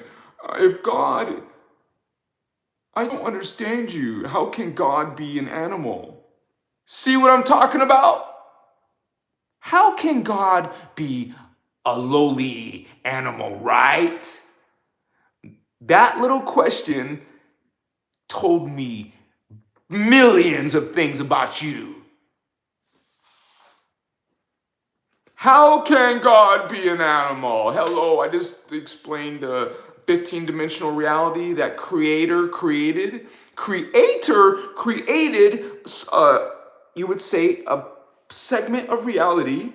If God, I don't understand you. How can God be an animal? See what I'm talking about? How can God be a lowly animal, right? That little question told me millions of things about you. How can God be an animal? Hello, I just explained 15-dimensional reality that Creator created. Creator created, you would say, a segment of reality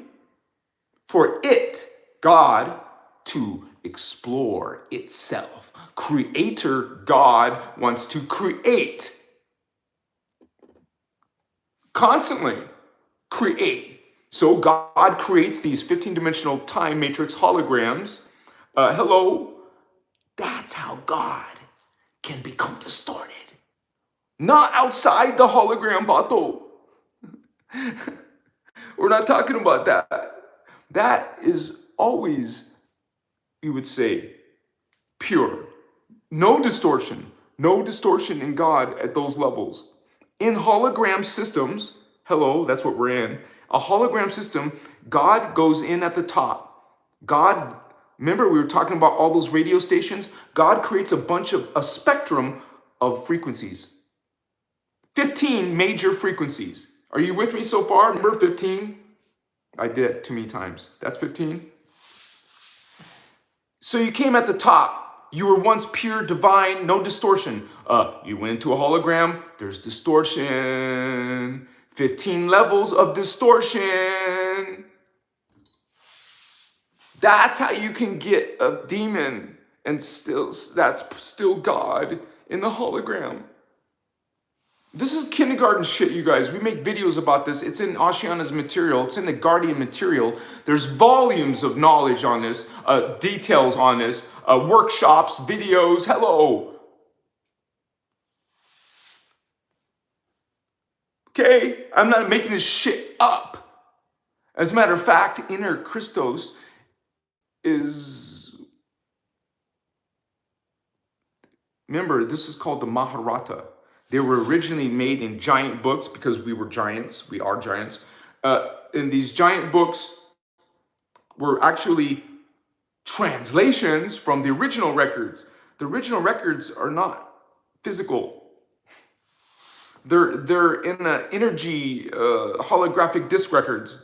for it, God, to explore itself. Creator God wants to create. Constantly create. So God creates these 15-dimensional time matrix holograms. Hello, that's how God can become distorted. Not outside the hologram bottle. We're not talking about that. That is always, you would say, pure. No distortion. No distortion in God at those levels. In hologram systems, hello, that's what we're in. A hologram system, God goes in at the top. God, remember we were talking about all those radio stations? God creates a spectrum of frequencies. 15 major frequencies. Are you with me so far? Remember 15? I did it too many times. That's 15. So you came at the top. You were once pure, divine, no distortion. You went into a hologram, there's distortion. 15 levels of distortion. That's how you can get a demon and still, that's still God in the hologram. This is kindergarten shit, you guys. We make videos about this. It's in Ashiana's material. It's in the Guardian material. There's volumes of knowledge on this, details on this, workshops, videos. Hello. Okay? I'm not making this shit up. As a matter of fact, innerchristos is... Remember, this is called the Mahabharata. They were originally made in giant books because we were giants. We are giants. And these giant books were actually translations from the original records. The original records are not physical. They're in an energy holographic disc records.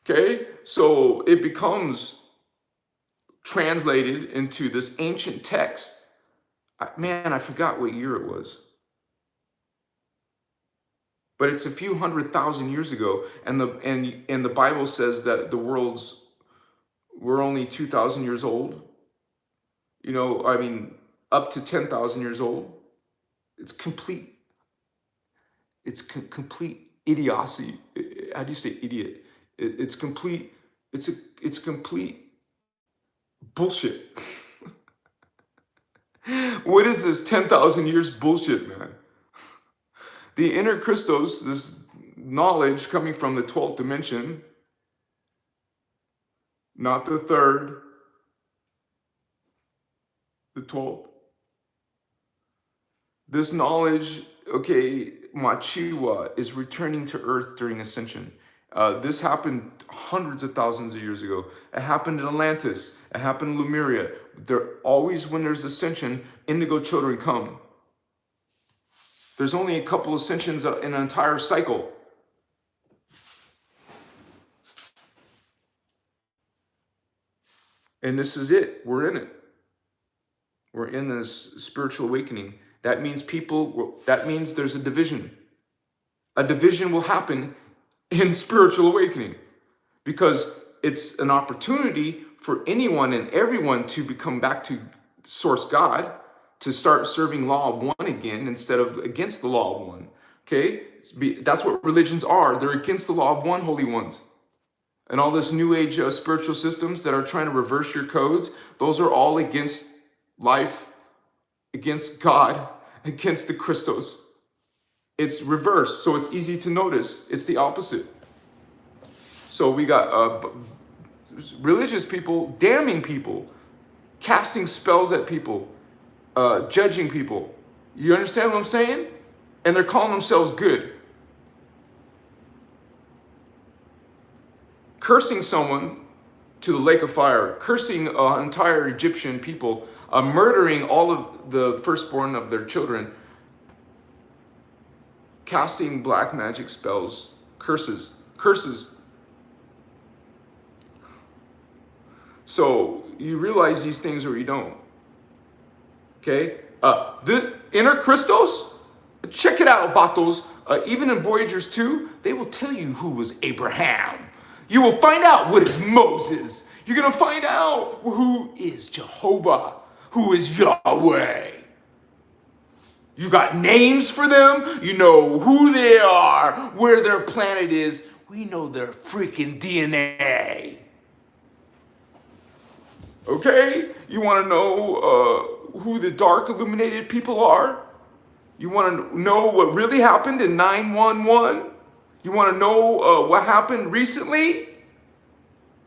Okay? So it becomes translated into this ancient text. Man, I forgot what year it was. But it's a few 100,000 years ago, and the Bible says that we're only 2,000 years old. You know, I mean, up to 10,000 years old. It's complete. It's complete idiocy. How do you say idiot? It's complete. It's complete bullshit. What is this 10,000 years bullshit, man? The innerchristos, this knowledge coming from the 12th dimension, not the third, the 12th. This knowledge, okay, Machiwa, is returning to Earth during ascension. This happened hundreds of thousands of years ago. It happened in Atlantis. It happened in Lemuria. There always, when there's ascension, indigo children come. There's only a couple ascensions in an entire cycle. And this is it. We're in it. We're in this spiritual awakening. That means there's a division. A division will happen in spiritual awakening because it's an opportunity for anyone and everyone to become back to Source God, to start serving law of one again instead of against the law of one. Okay? That's what religions are. They're against the law of one, holy ones. And all this new age spiritual systems that are trying to reverse your codes, those are all against life, against God, against the Christos. It's reversed, so it's easy to notice. It's the opposite. So we got religious people damning people, casting spells at people, judging people. You understand what I'm saying? And they're calling themselves good. Cursing someone to the lake of fire, cursing an entire Egyptian people, murdering all of the firstborn of their children, casting black magic spells, curses. So you realize these things or you don't. Okay? The innerchristos, check it out, vatos. Even in Voyagers 2, they will tell you who was Abraham. You will find out what is Moses. You're going to find out who is Jehovah, who is Yahweh. You got names for them. You know who they are, where their planet is. We know their freaking DNA. Okay? You want to know who the dark illuminated people are? You want to know what really happened in 911? You want to know what happened recently?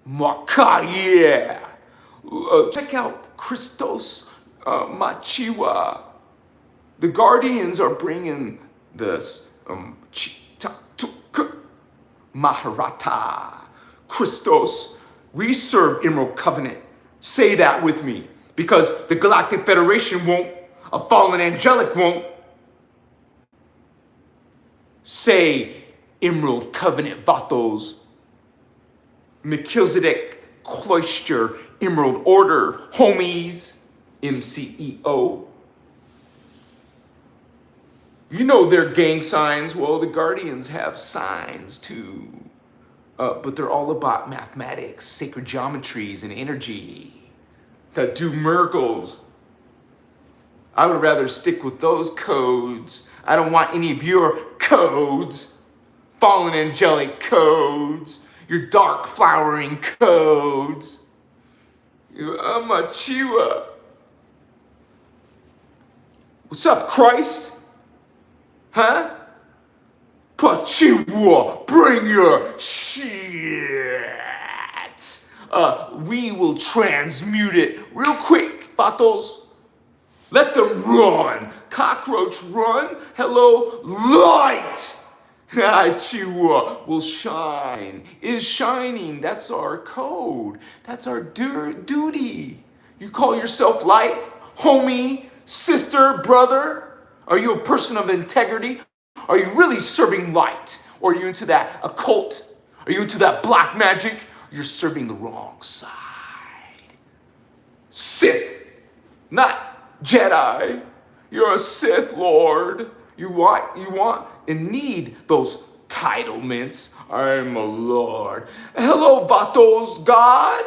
Makaya. Check out Christos Machiwa. The Guardians are bringing this Maharata. Christos. We serve Emerald Covenant. Say that with me. Because the Galactic Federation won't. A fallen angelic won't. Say Emerald Covenant Vatos. Melchizedek Cloister Emerald Order. Homies. MCEO. You know their gang signs. Well, the Guardians have signs too. But they're all about mathematics, sacred geometries, and energy that do miracles. I would rather stick with those codes. I don't want any of your codes, fallen angelic codes, your dark flowering codes. I'm a Chiwa. What's up, Christ? Huh? Pachiwa, bring your shit. We will transmute it real quick, vatos. Let them run. Cockroach run. Hello, light. Chiwa will shine. Is shining. That's our code. That's our duty. You call yourself light, homie, sister, brother? Are you a person of integrity? Are you really serving light? Or are you into that occult? Are you into that black magic? You're serving the wrong side. Sith, not Jedi. You're a Sith Lord. You want and need those titlements. I'm a Lord. Hello, Vatos, God,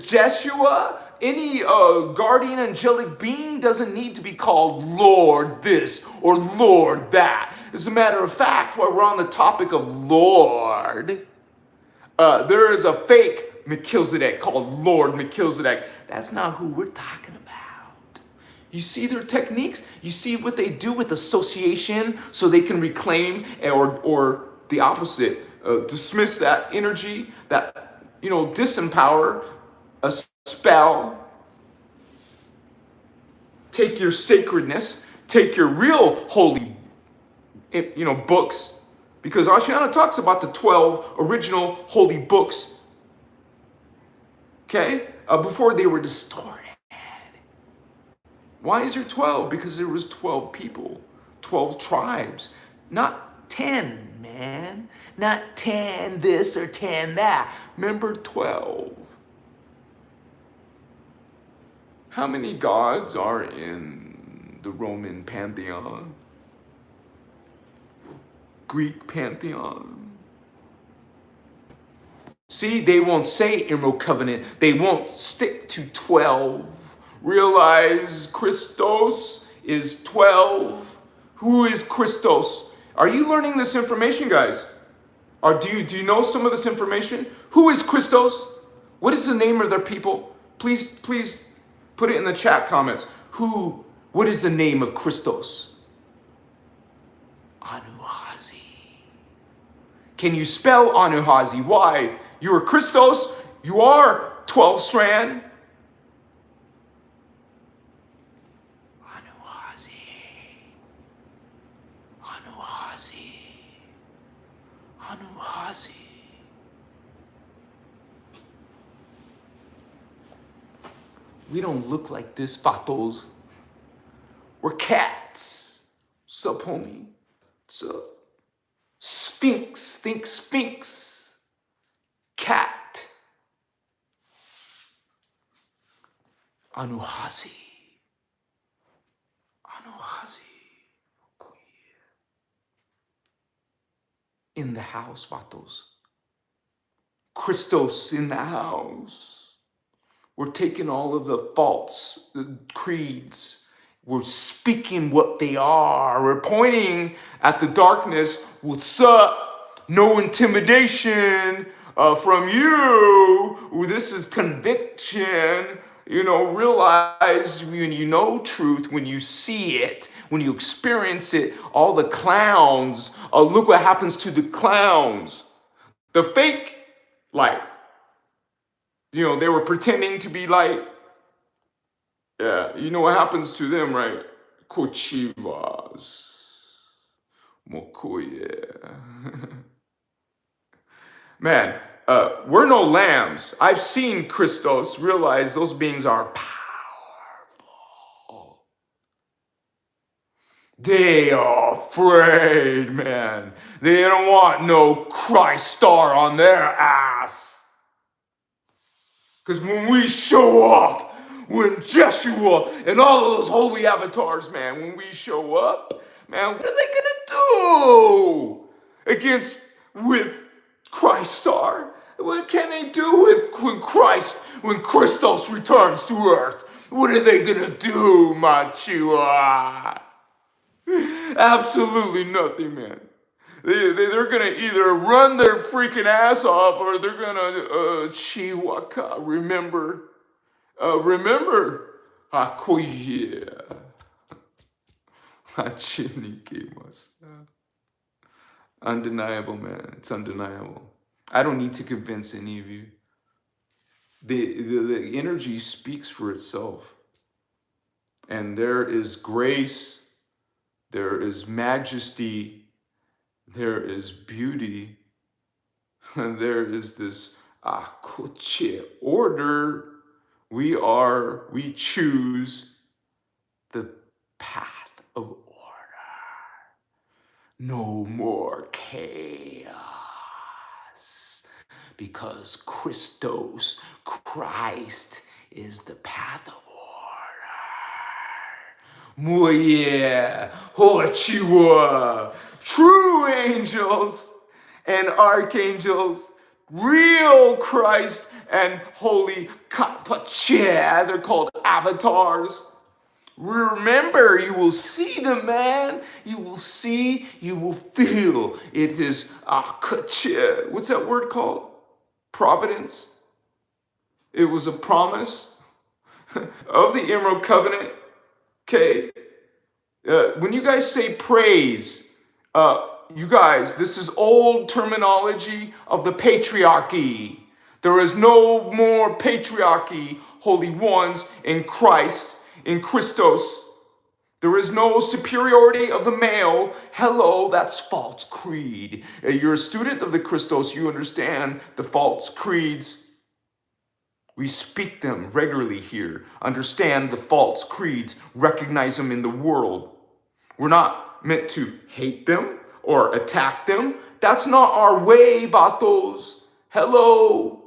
Jeshua. Any guardian angelic being doesn't need to be called Lord this or Lord that. As a matter of fact, while we're on the topic of Lord, there is a fake Melchizedek called Lord Melchizedek. That's not who we're talking about. You see their techniques? You see what they do with association so they can reclaim or the opposite, dismiss that energy, that, disempower a spell. Take your sacredness, take your real holy, books, because Ashiana talks about the 12 original holy books, okay, before they were distorted. Why is there 12? Because there was 12 people, 12 tribes, not 10, man. Not 10 this or 10 that. Remember 12. How many gods are in the Roman pantheon? Greek pantheon? See, they won't say Emerald Covenant. They won't stick to 12. Realize Christos is 12. Who is Christos? Are you learning this information, guys? Or do you know some of this information? Who is Christos? What is the name of their people? Please put it in the chat comments. What is the name of Christos? Anuhazi. Can you spell Anuhazi? Why? You are Christos. You are 12 strand. Anuhazi. We don't look like this, vatos. We're cats. Sup, homie? Sup? Sphinx. Think Sphinx. Cat. Anuhasi. Anuhasi. In the house, vatos. Christos in the house. We're taking all of the false creeds. We're speaking what they are. We're pointing at the darkness. What's up? No intimidation from you. This is conviction. You know, realize when you know truth, when you see it, when you experience it, all the clowns, look what happens to the clowns. The fake light. You know, they were pretending to be light. Yeah, you know what happens to them, right? Kochivas. Mokoye. Man, we're no lambs. I've seen Christos realize those beings are powerful. They are afraid, man. They don't want no Christ star on their ass. Because when we show up, when Jeshua and all of those holy avatars, man, when we show up, man, what are they gonna do with Christ star? What can they do when Christos returns to earth? What are they gonna do, Machua? Absolutely nothing, man. They're gonna either run their freaking ass off or they're gonna chiwaka. Remember, Hakoye. Undeniable, man. It's undeniable. I don't need to convince any of you. The energy speaks for itself. And there is grace, there is majesty, there is beauty, and there is this order. We choose the path of order. No more chaos, because Christ is the path of order. Muye, Hochiwa, true angels and archangels, real Christ and holy Kapache, they're called avatars. Remember, you will see them, man. You will see, you will feel. It is Kache. What's that word called? Providence. It was a promise of the Emerald Covenant. Okay. When you guys say praise, you guys, this is old terminology of the patriarchy. There is no more patriarchy, holy ones, in Christ, in Christos. There is no superiority of the male. Hello, that's false creed. You're a student of the Christos, you understand the false creeds. We speak them regularly here. Understand the false creeds, recognize them in the world. We're not meant to hate them or attack them. That's not our way, vatos. Hello,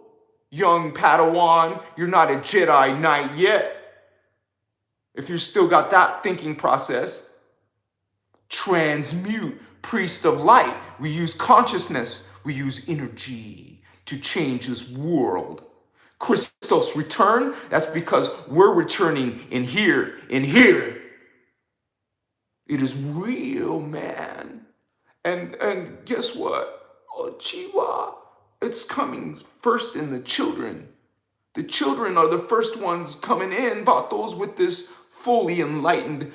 young Padawan. You're not a Jedi Knight yet. If you still got that thinking process, transmute, priest of light. We use consciousness. We use energy to change this world. Christos return, that's because we're returning in here, in here. It is real, man. And guess what? Oh, Chiwa, it's coming first in the children. The children are the first ones coming in, vatos, with this fully enlightened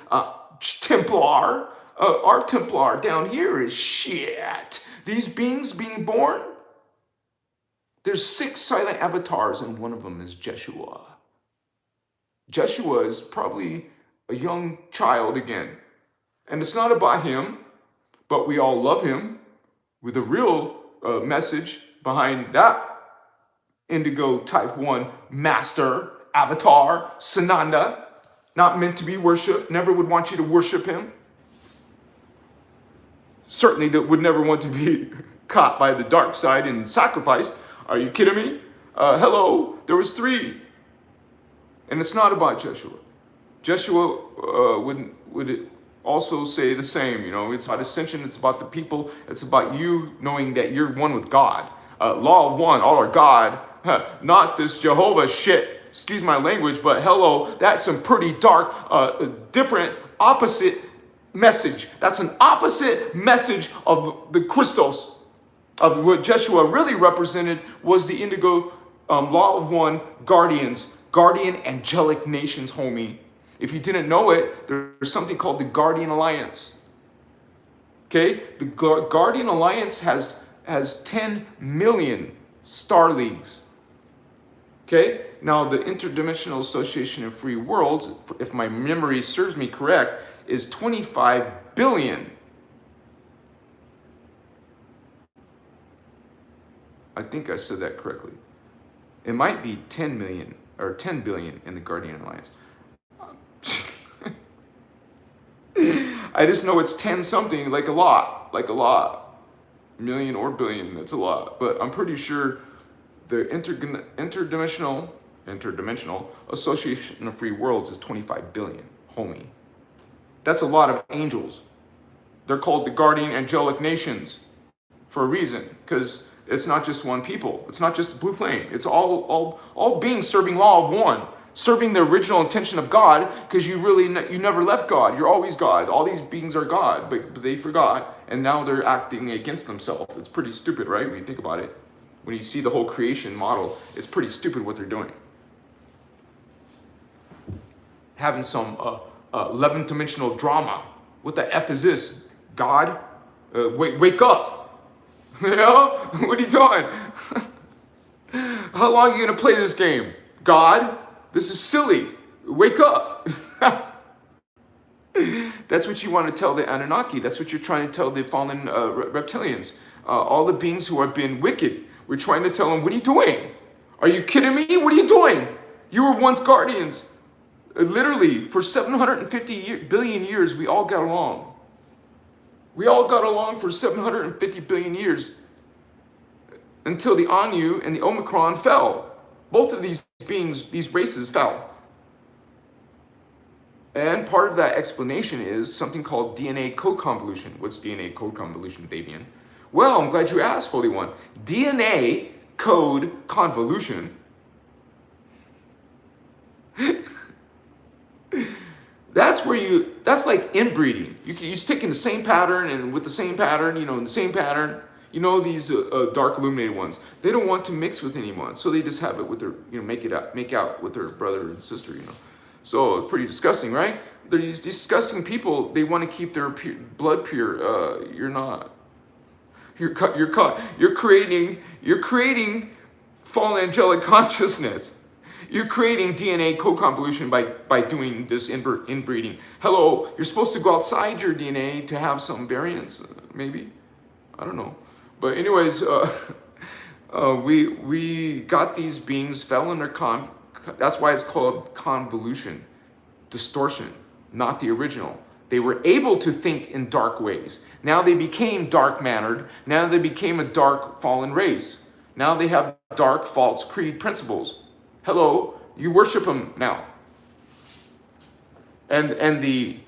Templar. Our Templar down here is shit. These beings being born, there's 6 silent avatars, and one of them is Jeshua. Jeshua is probably a young child again. And it's not about him, but we all love him with a real message behind that indigo type 1 master, avatar, Sananda, not meant to be worshipped, never would want you to worship him. Certainly would never want to be caught by the dark side and sacrificed. Are you kidding me? Hello, there was 3 And it's not about Jeshua. Jeshua would also say the same. You know, it's about ascension. It's about the people. It's about you knowing that you're one with God. Law of one, all are God. Not this Jehovah shit. Excuse my language, but hello, that's some pretty dark, different, opposite message. That's an opposite message of the Christos, of what Jeshua really represented was the indigo law of one, guardian angelic nations, homie. If you didn't know it, there's something called the Guardian Alliance. Okay, the Guardian Alliance has 10 million star leagues. Okay, now the Interdimensional Association of Free Worlds, if my memory serves me correct, is 25 billion. I think I said that correctly. It might be 10 million or 10 billion in the Guardian Alliance. I just know it's 10 something, like a lot. Million or billion, that's a lot. But I'm pretty sure the Interdimensional Association of Free Worlds is 25 billion, homie. That's a lot of angels. They're called the Guardian Angelic Nations for a reason, because it's not just one people. It's not just the blue flame. It's all beings serving law of one, serving the original intention of God, because you never left God. You're always God. All these beings are God, but they forgot, and now they're acting against themselves. It's pretty stupid, right? When you think about it. When you see the whole creation model, it's pretty stupid what they're doing. Having some 11th dimensional drama. What the F is this? God? Wake up. You know? What are you doing? How long are you going to play this game? God? This is silly. Wake up. That's what you want to tell the Anunnaki. That's what you're trying to tell the fallen reptilians. All the beings who have been wicked. We're trying to tell them, what are you doing? Are you kidding me? What are you doing? You were once guardians. Literally, for 750 billion years, we all got along. We all got along for 750 billion years until the Anu and the Omicron fell. Both of these beings, these races fell. And part of that explanation is something called DNA code convolution. What's DNA code convolution, Davian? Well, I'm glad you asked, Holy One. DNA code convolution. That's like inbreeding. You're just taking the same pattern and with the same pattern, in the same pattern. These dark illuminated ones, they don't want to mix with anyone. So they just have it with their, make out with their brother and sister, So it's pretty disgusting, right? They're these disgusting people. They want to keep their blood pure. You're not. You're creating fallen angelic consciousness. You're creating DNA co-convolution by doing this inbreeding. Hello, you're supposed to go outside your DNA to have some variance, maybe. I don't know. But anyways, we got these beings, fell in their that's why it's called convolution, distortion, not the original. They were able to think in dark ways. Now they became dark-mannered. Now they became a dark fallen race. Now they have dark false creed principles. Hello, you worship them now. And the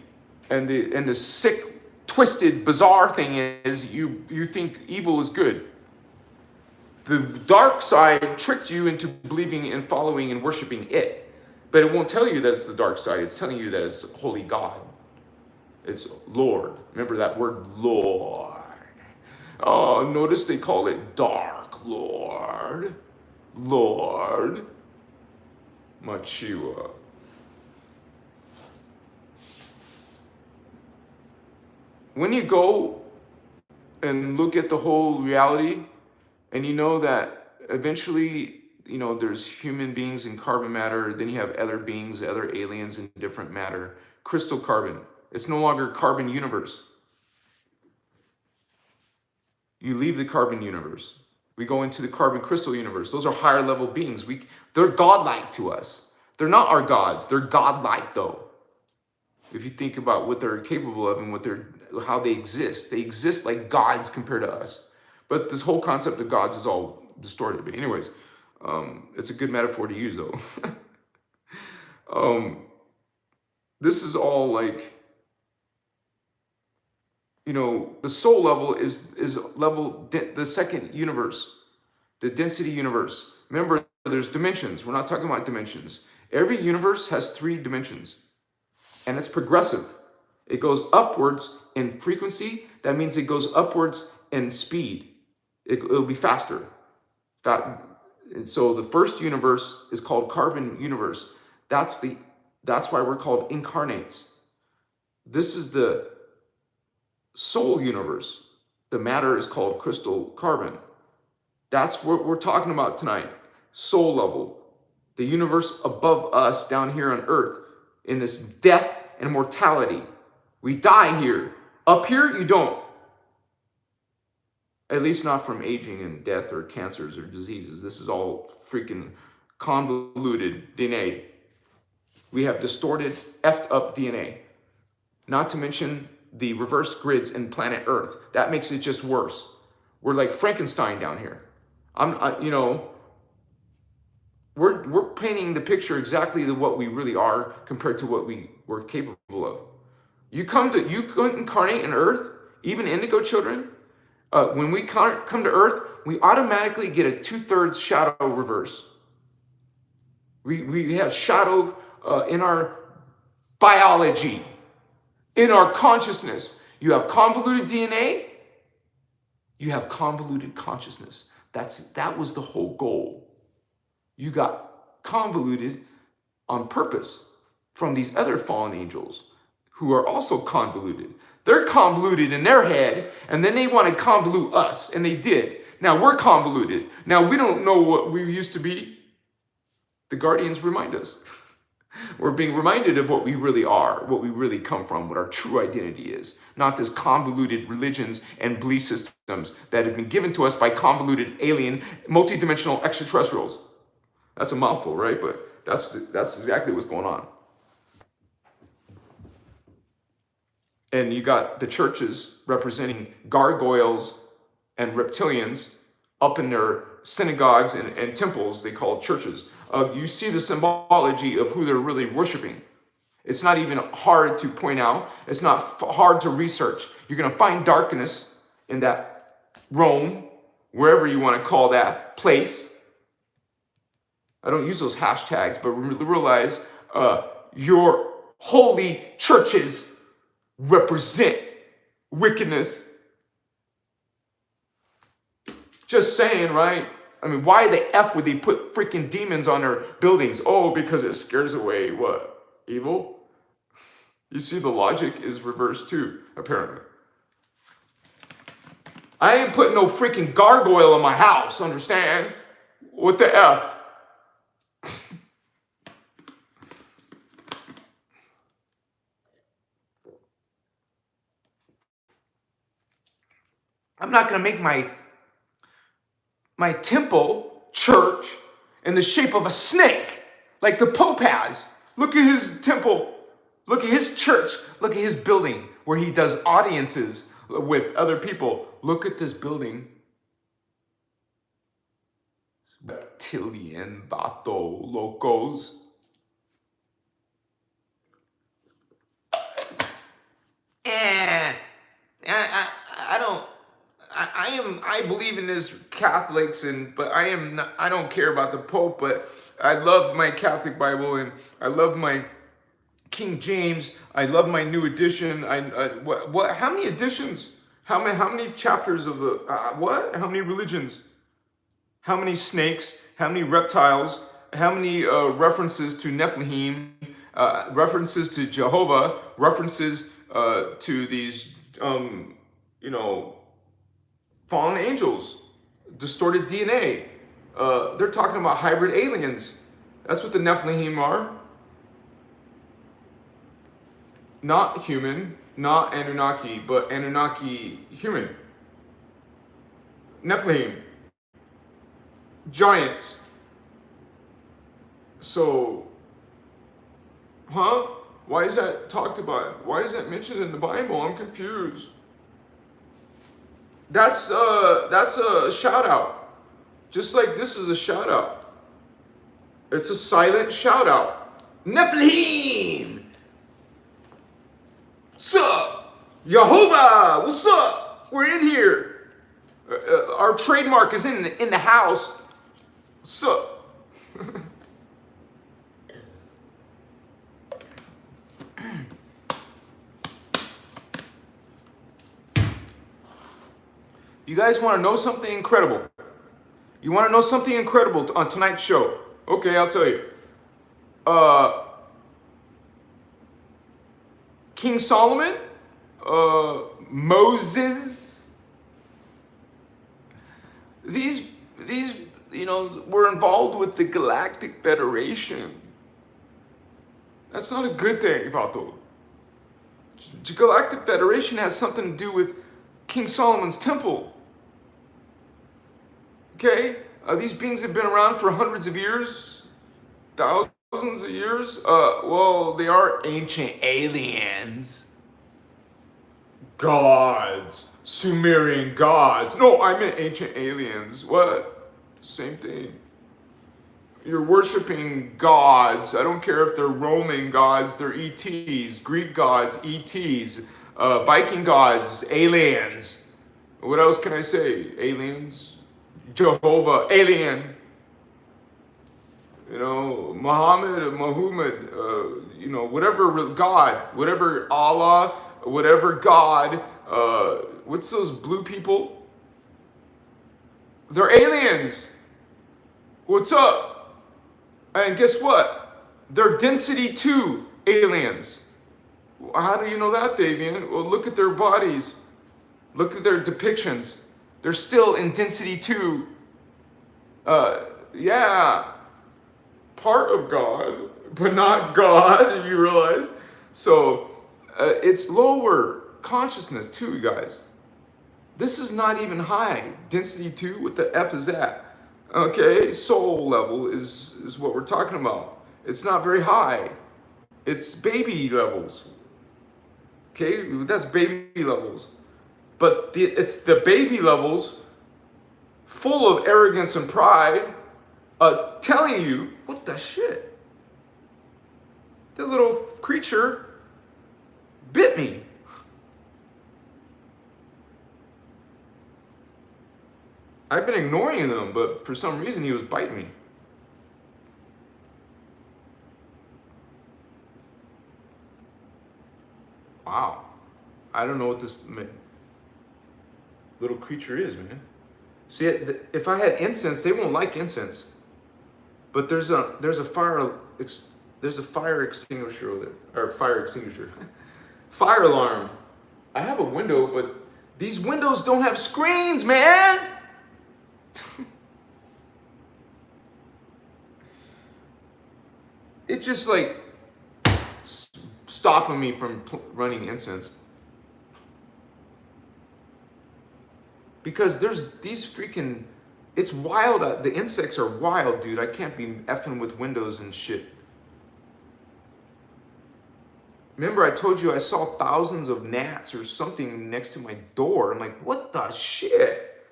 sick, twisted, bizarre thing is you think evil is good. The dark side tricked you into believing and following and worshiping it. But it won't tell you that it's the dark side. It's telling you that it's holy God. It's Lord. Remember that word, Lord. Oh, notice they call it Dark Lord. Lord. Machiwa. When you go and look at the whole reality, and you know that eventually, there's human beings in carbon matter, then you have other beings, other aliens in different matter, crystal carbon. It's no longer carbon universe. You leave the carbon universe. We go into the carbon crystal universe. Those are higher level beings. They're godlike to us. They're not our gods. They're godlike though. If you think about what they're capable of and how they exist like gods compared to us. But this whole concept of gods is all distorted. But anyways, it's a good metaphor to use though. This is all like, the soul level is level the second universe, the density universe. Remember, there's dimensions. We're not talking about dimensions. Every universe has 3 dimensions, and it's progressive. It goes upwards in frequency. That means it goes upwards in speed. It'll be faster. So the first universe is called carbon universe. That's why we're called incarnates. This is the soul universe. The matter is called crystal carbon. That's what we're talking about tonight. Soul level. The universe above us down here on earth, in this death and mortality. We die here. Up here, you don't. At least not from aging and death or cancers or diseases. This is all freaking convoluted DNA. We have distorted, effed up DNA. Not to mention the reverse grids in planet Earth. That makes it just worse. We're like Frankenstein down here. We're painting the picture exactly to what we really are compared to what we're capable of. You incarnate in Earth, even indigo children. When we come to Earth, we automatically get a 2/3 shadow reverse. We have shadow in our biology, in our consciousness. You have convoluted DNA, you have convoluted consciousness. That was the whole goal. You got convoluted on purpose from these other fallen angels who are also convoluted. They're convoluted in their head, and then they want to convolute us, and they did. Now we're convoluted. Now we don't know what we used to be. The guardians remind us. We're being reminded of what we really are, what we really come from, what our true identity is. Not this convoluted religions and belief systems that have been given to us by convoluted alien, multidimensional extraterrestrials. That's a mouthful, right? But that's exactly what's going on. And you got the churches representing gargoyles and reptilians up in their synagogues and temples they call churches. You see the symbology of who they're really worshiping. It's not even hard to point out. It's not hard to research. You're going to find darkness in that Rome, wherever you want to call that place. I don't use those hashtags, but realize your holy churches represent wickedness. Just saying, right? I mean, why the F would they put freaking demons on their buildings? Oh, because it scares away what? Evil? You see, the logic is reversed too, apparently. I ain't putting no freaking gargoyle in my house, understand? What the F? I'm not going to make my temple church in the shape of a snake like the Pope has. Look at his temple. Look at his church. Look at his building where he does audiences with other people. Look at this building. Reptilian vato locos. I believe in this Catholics, but I don't care about the Pope, but I love my Catholic Bible and I love my King James. I love my new edition. What? How many editions? How many chapters of the what? How many religions? How many snakes? How many reptiles? How many references to Nephilim? References to Jehovah? References to these fallen angels, distorted DNA. They're talking about hybrid aliens. That's what the Nephilim are. Not human, not Anunnaki, but Anunnaki human. Nephilim. Giants. So, why is that talked about? Why is that mentioned in the Bible? I'm confused. That's a shout out. Just like this is a shout out. It's a silent shout out. Nephilim! What's up? Jehovah! What's up? We're in here. Our trademark is in the house. What's up? You guys want to know something incredible? You want to know something incredible on tonight's show? Okay, I'll tell you. King Solomon, Moses, these, were involved with the Galactic Federation. That's not a good thing, Vato. The Galactic Federation has something to do with King Solomon's temple. Okay? These beings have been around for hundreds of years, thousands of years. Well, they are ancient aliens. Gods. Sumerian gods. No, I meant ancient aliens. What? Same thing. You're worshiping gods. I don't care if they're Roman gods, they're ETs. Greek gods, ETs. Viking gods, aliens. What else can I say? Aliens. Jehovah, alien. Muhammad, whatever God, whatever Allah, whatever God, what's those blue people? They're aliens. What's up? And guess what? They're density 2 aliens. How do you know that, Davian? Well, look at their bodies. Look at their depictions. They're still in density 2. Yeah. Part of God, but not God, you realize? So it's lower consciousness too, you guys. This is not even high. Density 2, what the F is that? Okay, soul level is what we're talking about. It's not very high. It's baby levels. Okay, that's baby levels. But it's the baby levels full of arrogance and pride telling you, what the shit? The little creature bit me. I've been ignoring them, but for some reason he was biting me. Wow. I don't know what this little creature is, man. See, if I had incense, they won't like incense. But there's a fire extinguisher over there, or fire extinguisher, fire alarm. I have a window, but these windows don't have screens, man. It's just like stopping me from running incense. Because there's these freaking, it's wild. The insects are wild, dude. I can't be effing with windows and shit. Remember I told you I saw thousands of gnats or something next to my door. I'm like, what the shit?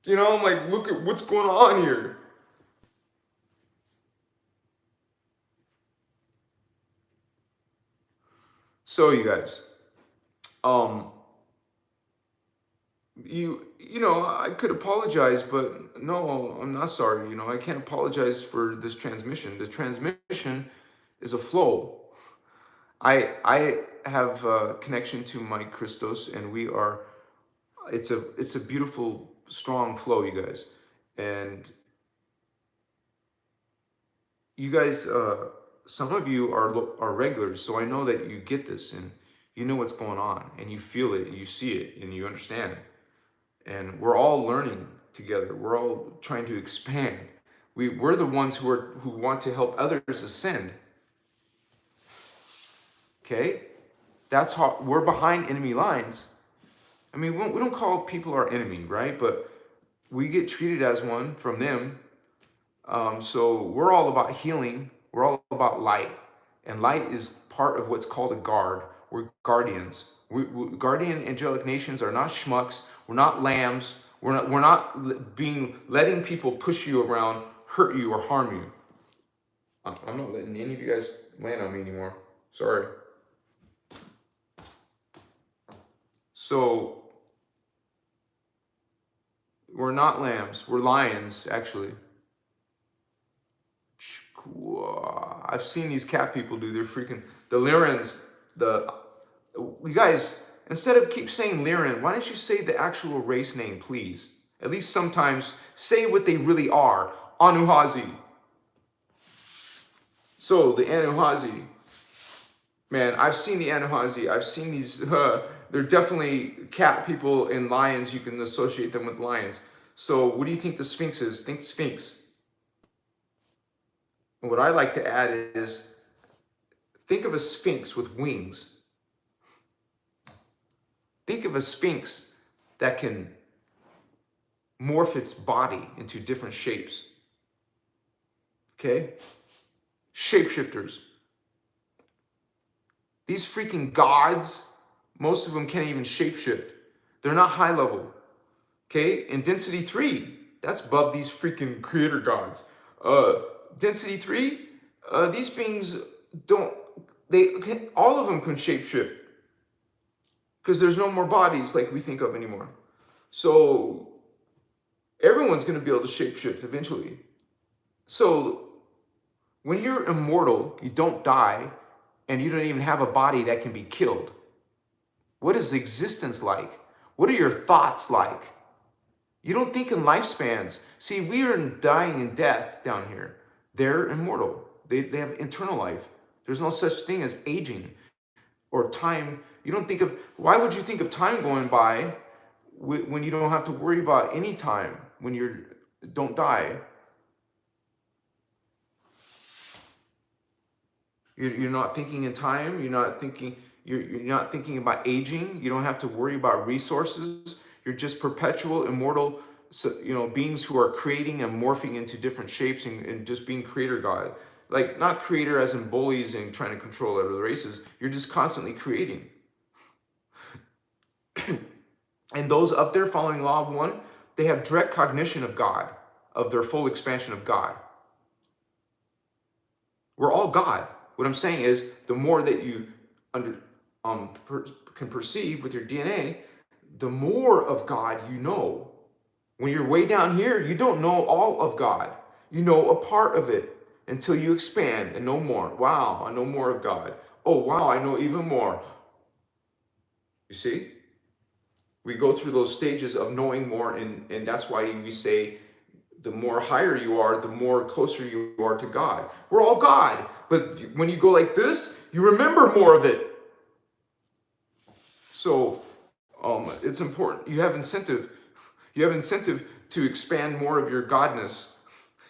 I'm like, look at what's going on here. So you guys, I could apologize, but no, I'm not sorry. I can't apologize for this transmission. The transmission is a flow. I have a connection to my Christos, and it's a beautiful, strong flow, you guys. And you guys, some of you are regulars, so I know that you get this, and you know what's going on, and you feel it, and you see it, and you understand. And we're all learning together. We're all trying to expand. We're the ones who want to help others ascend. Okay? That's how we're behind enemy lines. I mean, we don't call people our enemy, right? But we get treated as one from them. So we're all about healing. We're all about light. And light is part of what's called a guard. We're guardians. Guardian angelic nations are not schmucks. We're not lambs. We're not letting people push you around, hurt you, or harm you. I'm not letting any of you guys land on me anymore. Sorry. So, we're not lambs. We're lions, actually. I've seen these cat people do. They're freaking... The Lyrans, you guys, instead of keep saying Lyran, why don't you say the actual race name, please? At least sometimes say what they really are. Anuhazi. So, the Anuhazi. Man, I've seen the Anuhazi. I've seen these... they're definitely cat people and lions. You can associate them with lions. So, what do you think the Sphinx is? Think Sphinx. And what I like to add is, think of a Sphinx with wings. Think of a Sphinx that can morph its body into different shapes. Okay? Shapeshifters. These freaking gods, most of them can't even shapeshift. They're not high level. Okay? In density 3, that's above these freaking creator gods. Density 3, these beings all of them can shapeshift. Because there's no more bodies like we think of anymore. So everyone's going to be able to shapeshift eventually. So when you're immortal, you don't die, and you don't even have a body that can be killed. What is existence like? What are your thoughts like? You don't think in lifespans. See, we are dying in death down here. They're immortal. They have eternal life. There's no such thing as aging or time. You don't think of, why would you think of time going by when you don't have to worry about any time, when you don't die? You're not thinking in time. You're not thinking about aging. You don't have to worry about resources. You're just perpetual, immortal, beings who are creating and morphing into different shapes and just being creator God. Like, not creator as in bullies and trying to control other races. You're just constantly creating. And those up there following law of one, they have direct cognition of God, of their full expansion of God. We're all God. What I'm saying is, the more that you can perceive with your DNA, the more of God you know. When you're way down here, you don't know all of God. You know a part of it until you expand and know more. Wow, I know more of God. Oh, wow, I know even more. You see? We go through those stages of knowing more, and that's why we say the more higher you are, the more closer you are to God. We're all God, but when you go like this, you remember more of it. So it's important. You have incentive to expand more of your godness,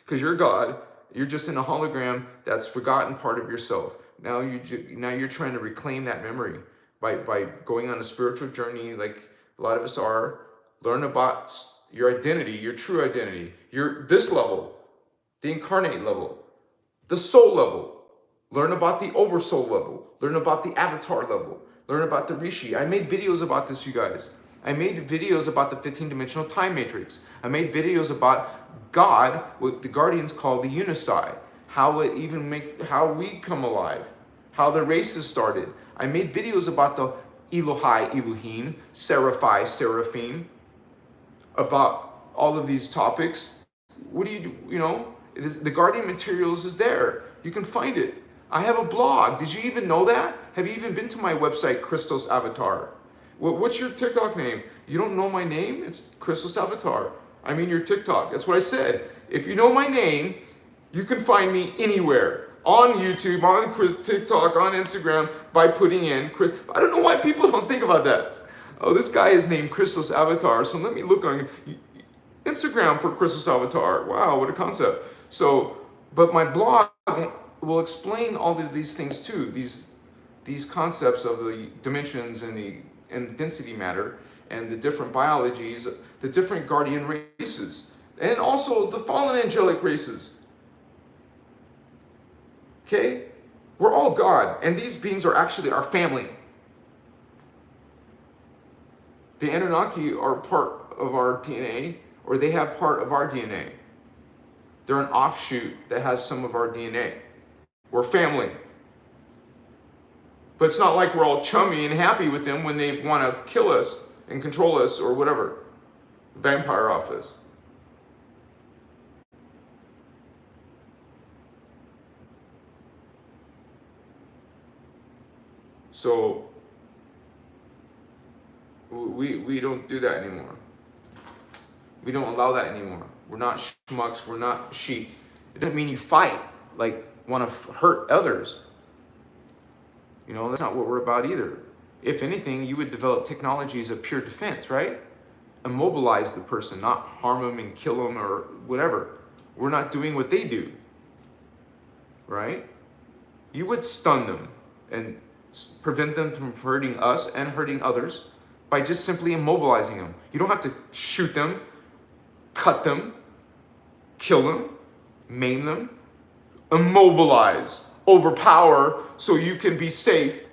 because you're God. You're just in a hologram that's forgotten part of yourself. Now you're trying to reclaim that memory by going on a spiritual journey, like a lot of us are. Learn about your identity, your true identity, this level, the incarnate level, the soul level. Learn about the oversoul level. Learn about the avatar level. Learn about the rishi. I made videos about this, you guys. I made videos about the 15-dimensional time matrix. I made videos about God, what the Guardians call the Unicide, how we come alive, how the races started. I made videos about the Elohai, Elohim, Seraphi, Seraphim, about all of these topics. What do you do? The Guardian materials is there. You can find it. I have a blog. Did you even know that? Have you even been to my website, Christos Avatar? What's your TikTok name? You don't know my name? It's Christos Avatar. I mean your TikTok. That's what I said. If you know my name, you can find me anywhere. On YouTube, on TikTok, on Instagram, by putting in... I don't know why people don't think about that. Oh, this guy is named Christos Avatar, so let me look on Instagram for Christos Avatar. Wow, what a concept. So, but my blog will explain all of these things too, these concepts of the dimensions and the density matter and the different biologies, the different guardian races, and also the fallen angelic races. Okay? We're all God, and these beings are actually our family. The Anunnaki are part of our DNA, or they have part of our DNA. They're an offshoot that has some of our DNA. We're family. But it's not like we're all chummy and happy with them when they want to kill us and control us or whatever. Vampire office. So we don't do that anymore. We don't allow that anymore. We're not schmucks. We're not sheep. It doesn't mean you fight, like want to hurt others. You know, that's not what we're about either. If anything, you would develop technologies of pure defense, right? Immobilize the person, not harm them and kill them or whatever. We're not doing what they do, right? You would stun them and prevent them from hurting us and hurting others by just simply immobilizing them. You don't have to shoot them, cut them, kill them, maim them. Immobilize, overpower, so you can be safe.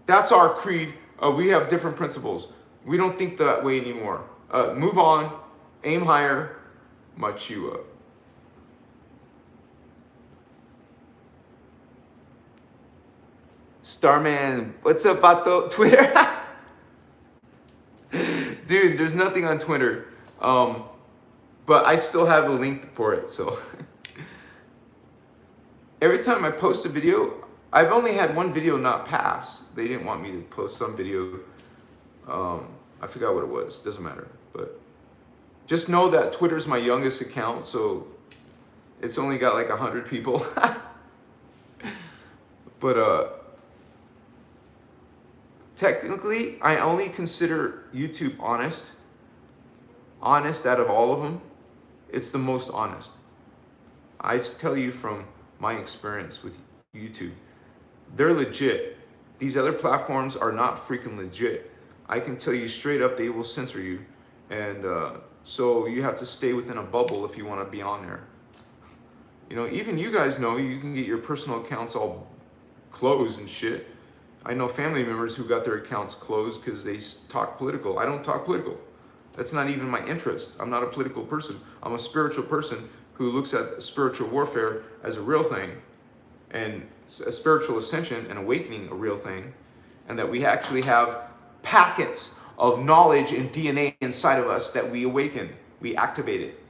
That's our creed. We have different principles. We don't think that way anymore. Move on, aim higher, much you up. Starman, what's up, Bato? Twitter? Dude, there's nothing on Twitter. But I still have a link for it, so. Every time I post a video, I've only had one video not pass. They didn't want me to post some video. I forgot what it was, doesn't matter. But just know that Twitter's my youngest account, so it's only got like 100 people. But technically, I only consider YouTube honest. Honest out of all of them. It's the most honest. I just tell you from my experience with YouTube, they're legit. These other platforms are not freaking legit. I can tell you straight up, they will censor you. And so you have to stay within a bubble if you want to be on there. You know, even you guys know you can get your personal accounts all closed and shit. I know family members who got their accounts closed because they talk political. I don't talk political. That's not even my interest. I'm not a political person. I'm a spiritual person who looks at spiritual warfare as a real thing, and a spiritual ascension and awakening a real thing, and that we actually have packets of knowledge and DNA inside of us that we awaken, we activate it.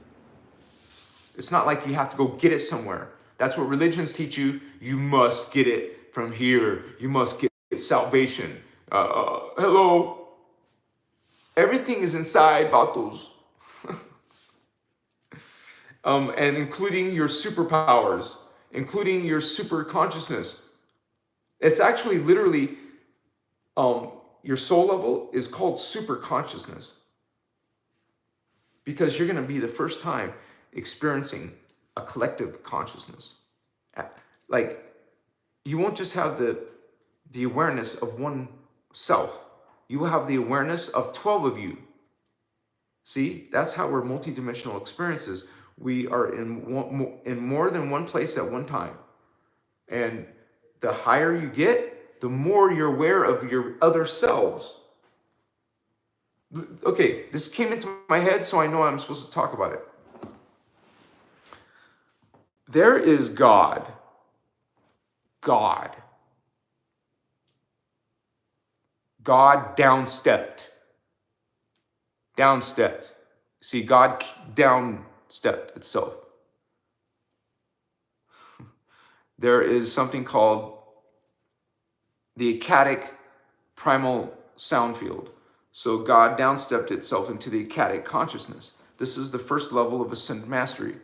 It's not like you have to go get it somewhere. That's what religions teach you. You must get it from here. You must get salvation. Hello. Everything is inside, Batos. And including your superpowers, including your super consciousness. It's actually literally, your soul level is called super consciousness. Because you're going to be the first time experiencing a collective consciousness. Like, you won't just have the awareness of one self. You will have the awareness of 12 of you. See, that's how we're multidimensional experiences. We are in more than one place at one time. And the higher you get, the more you're aware of your other selves. Okay, this came into my head, so I know I'm supposed to talk about it. There is God. God downstepped. Downstepped. See, God downstepped itself. There is something called the ecstatic primal sound field. So God downstepped itself into the ecstatic consciousness. This is the first level of ascended mastery.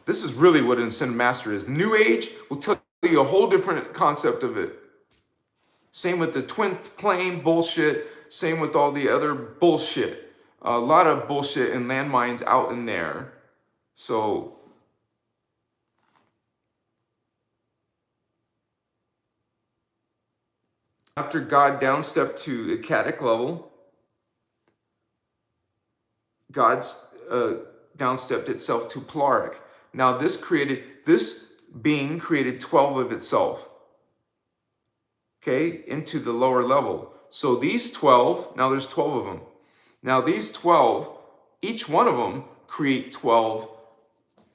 This is really what an ascended master is. The New Age will tell you a whole different concept of it. Same with the twin plane bullshit. Same with all the other bullshit. A lot of bullshit and landmines out in there. So after God downstepped to the ecstatic level, God's downstepped itself to polaric. Now this being created 12 of itself. Okay, into the lower level. So these 12, now there's 12 of them. Now these 12, each one of them create 12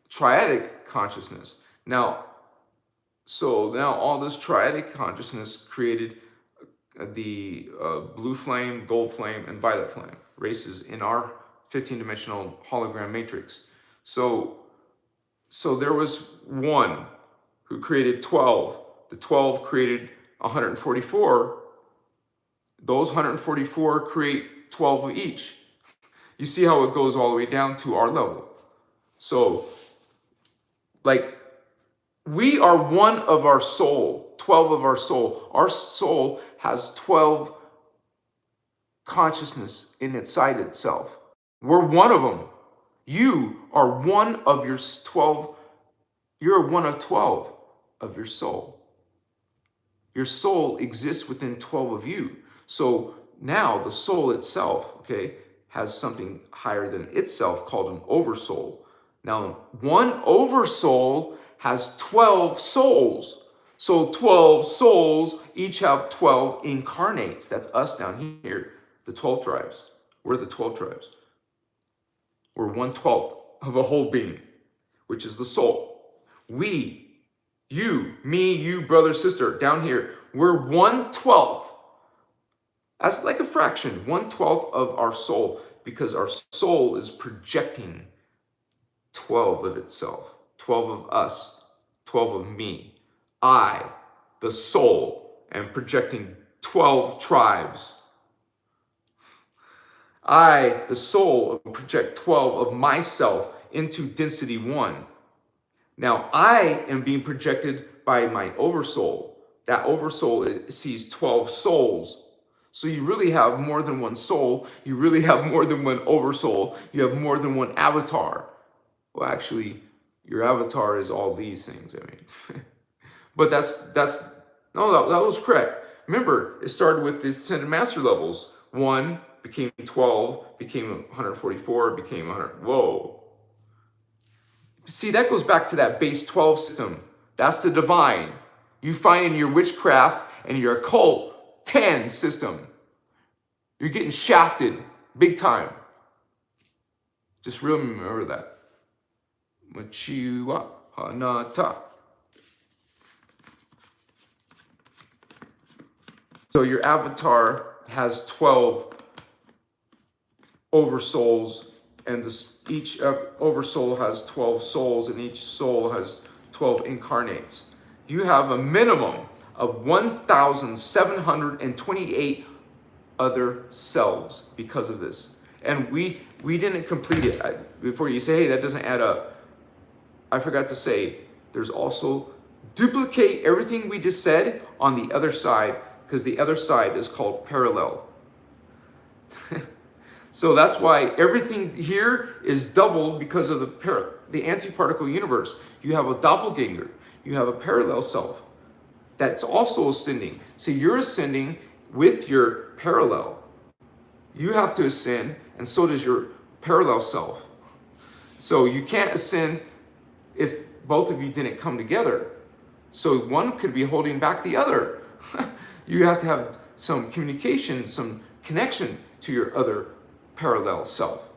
triadic consciousness. Now, so now all this triadic consciousness created the blue flame, gold flame, and violet flame races in our 15-dimensional hologram matrix. So there was one who created 12. The 12 created 144. Those 144 create 12 of each. You see how it goes all the way down to our level. So, like, we are one of our soul, 12 of our soul. Our soul has 12 consciousness inside itself. We're one of them. You are one of your 12. You're one of 12 of your soul. Your soul exists within 12 of you. So now the soul itself, okay, has something higher than itself called an oversoul. Now, one oversoul has 12 souls. So 12 souls each have 12 incarnates. That's us down here, the 12 tribes. We're the 12 tribes. We're 1/12 of a whole being, which is the soul. We, you, me, you, brother, sister, down here, we're 1/12. That's like a fraction, 1/12 of our soul, because our soul is projecting 12 of itself, 12 of us, 12 of me. I, the soul, am projecting 12 tribes. I, the soul, project 12 of myself into density 1. Now, I am being projected by my oversoul. That oversoul sees 12 souls. So you really have more than one soul. You really have more than one oversoul. You have more than one avatar. Well, actually, your avatar is all these things. I mean, but that was correct. Remember, it started with the ascended master levels. 1 became 12, became 144, became 100. Whoa. See, that goes back to that base 12 system. That's the divine. You find in your witchcraft and your occult 10 system. You're getting shafted big time. Just remember that. Machiwa Hanata. So your avatar has 12 oversouls, and each oversoul has 12 souls, and each soul has 12 incarnates. You have a minimum of 1,728 other selves because of this. And we didn't complete it. Before you say, hey, that doesn't add up, I forgot to say, there's also duplicate everything we just said on the other side, because the other side is called parallel. So that's why everything here is doubled because of the antiparticle universe. You have a doppelganger. You have a parallel self that's also ascending. So you're ascending with your parallel. You have to ascend, and so does your parallel self. So you can't ascend if both of you didn't come together. So one could be holding back the other. You have to have some communication, some connection to your other parallel self.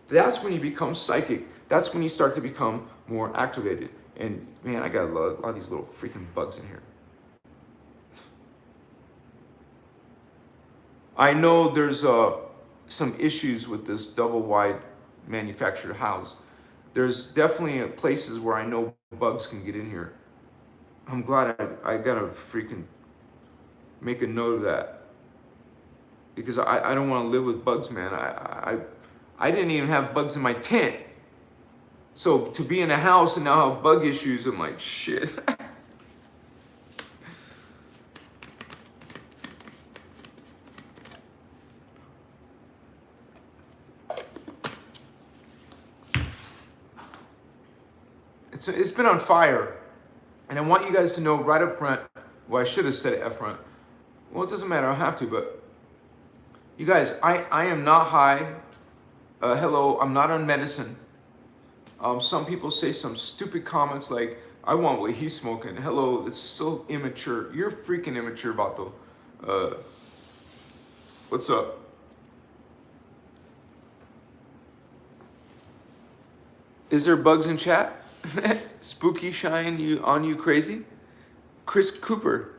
That's when you become psychic. That's when you start to become more activated. And man, I got a lot of these little freaking bugs in here. I know there's some issues with this double wide manufactured house. There's definitely places where I know bugs can get in here. I'm glad I gotta freaking make a note of that. Because I don't want to live with bugs, man. I didn't even have bugs in my tent. So to be in a house and now have bug issues, I'm like, shit. It's been on fire. And I want you guys to know right up front, well, I should have said it up front. Well, it doesn't matter, I don't have to, but you guys, I am not high. Hello, I'm not on medicine. Some people say some stupid comments like, I want what he's smoking. Hello, it's so immature. You're freaking immature, Vato. What's up? Is there bugs in chat? Spooky shine you on you crazy? Chris Cooper.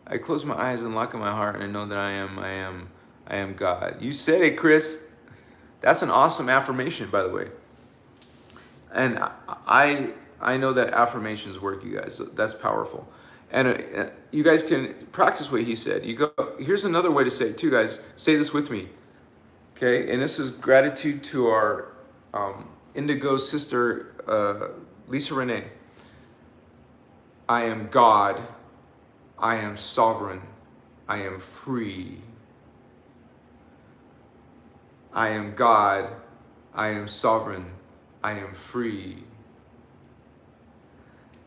I close my eyes and lock in my heart and I know that I am God. You said it, Chris. That's an awesome affirmation, by the way. And I know that affirmations work, you guys. That's powerful. And you guys can practice what he said. You go. Here's another way to say it too, guys. Say this with me, okay? And this is gratitude to our Indigo sister, Lisa Renee. I am God. I am sovereign. I am free. I am God. I am sovereign. I am free.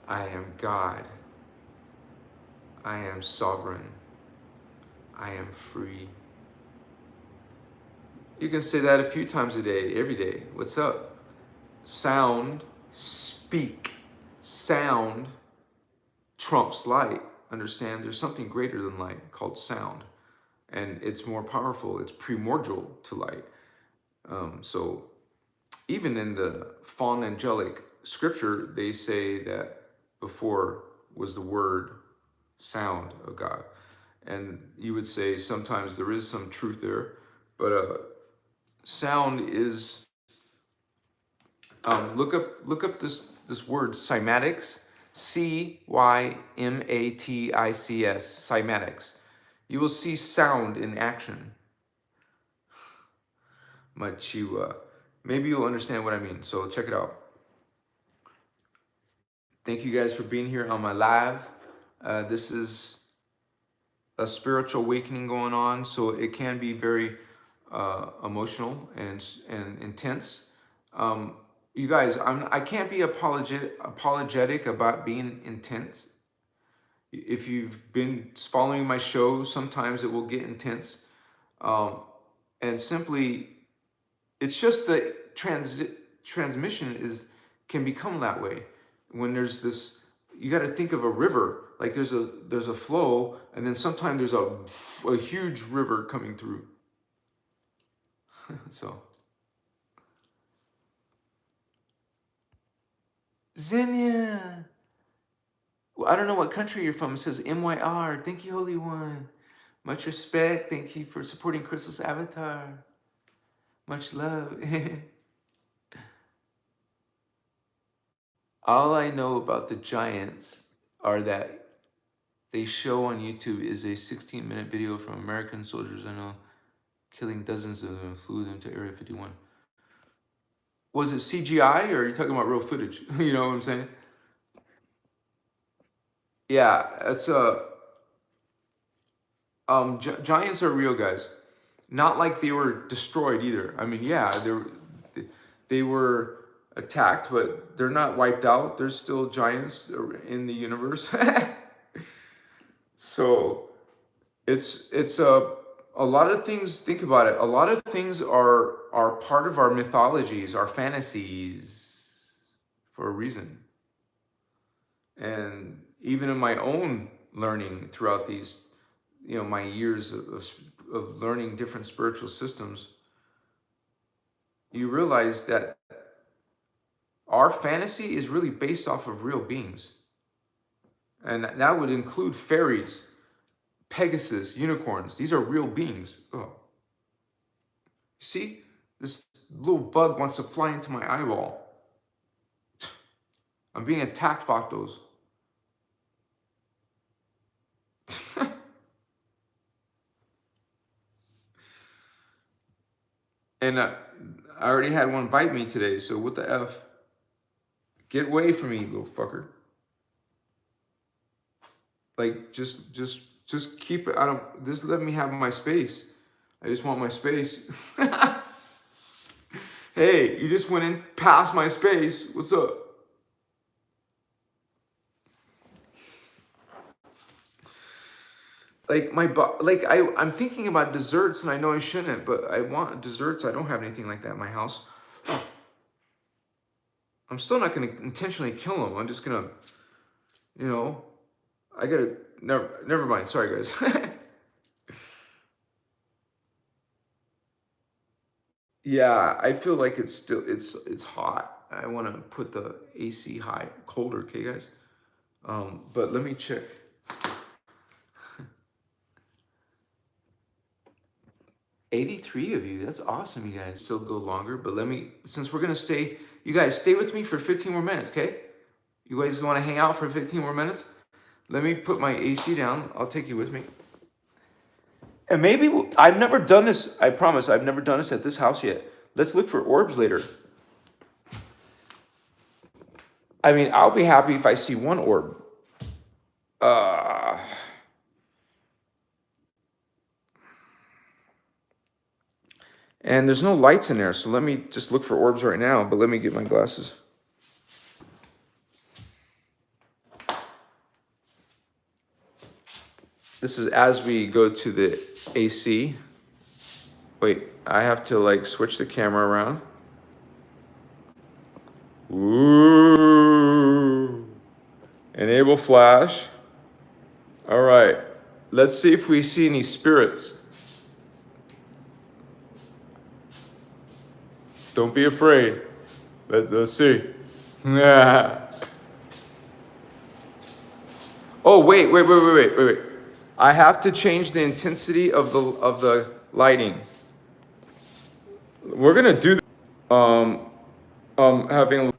I am God. I am sovereign. I am free. You can say that a few times a day, every day. What's up? Sound, speak. Sound trumps light. Understand there's something greater than light called sound. And it's more powerful. It's primordial to light. So even in the fallen angelic scripture, they say that before was the word sound of God. And you would say sometimes there is some truth there, but sound is, look up this word, cymatics, cymatics, cymatics. You will see sound in action. Machiwa. Maybe you'll understand what I mean, so check it out. Thank you guys for being here on my live. This is a spiritual awakening going on, so it can be very emotional and intense. You guys, I can't be apologetic about being intense. If you've been following my show, sometimes it will get intense. And simply, it's just the transmission can become that way. When there's this, you got to think of a river. Like there's a flow, and then sometimes there's a huge river coming through. So, Xenia. Well, I don't know what country you're from. It says MYR. Thank you, Holy One. Much respect. Thank you for supporting Christos' avatar. Much love. All I know about the Giants are that they show on YouTube is a 16-minute video from American soldiers I know killing dozens of them and flew them to Area 51. Was it CGI or are you talking about real footage? You know what I'm saying? Yeah, it's Giants are real, guys. Not like they were destroyed either. I mean, yeah, they were attacked, but they're not wiped out. There's still giants in the universe. So it's a lot of things. Think about it. A lot of things are part of our mythologies, our fantasies, for a reason. And even in my own learning throughout these, my years of learning different spiritual systems, you realize that our fantasy is really based off of real beings. And that would include fairies, Pegasus, unicorns. These are real beings. Oh. See? This little bug wants to fly into my eyeball. I'm being attacked, Factos. And I already had one bite me today, so what the F? Get away from me, little fucker. Like, just keep it. Just let me have my space. I just want my space. Hey, you just went in past my space. What's up? Like I'm thinking about desserts, and I know I shouldn't, but I want desserts. I don't have anything like that in my house. I'm still not going to intentionally kill them. I'm just going to, I got to, never mind. Sorry, guys. Yeah, I feel like it's hot. I want to put the AC high, colder, okay, guys? But let me check. 83 of you, that's awesome, you guys. Still go longer, but since we're gonna stay, you guys stay with me for 15 more minutes, okay? You guys wanna hang out for 15 more minutes? Let me put my AC down. I'll take you with me. And maybe, I've never done this, I promise, I've never done this at this house yet. Let's look for orbs later. I mean, I'll be happy if I see one orb. And there's no lights in there, so let me just look for orbs right now, but let me get my glasses. This is as we go to the AC. Wait, I have to like switch the camera around. Ooh. Enable flash. All right, let's see if we see any spirits. Don't be afraid. Let's see. Oh, wait. I have to change the intensity of the lighting. We're gonna do having.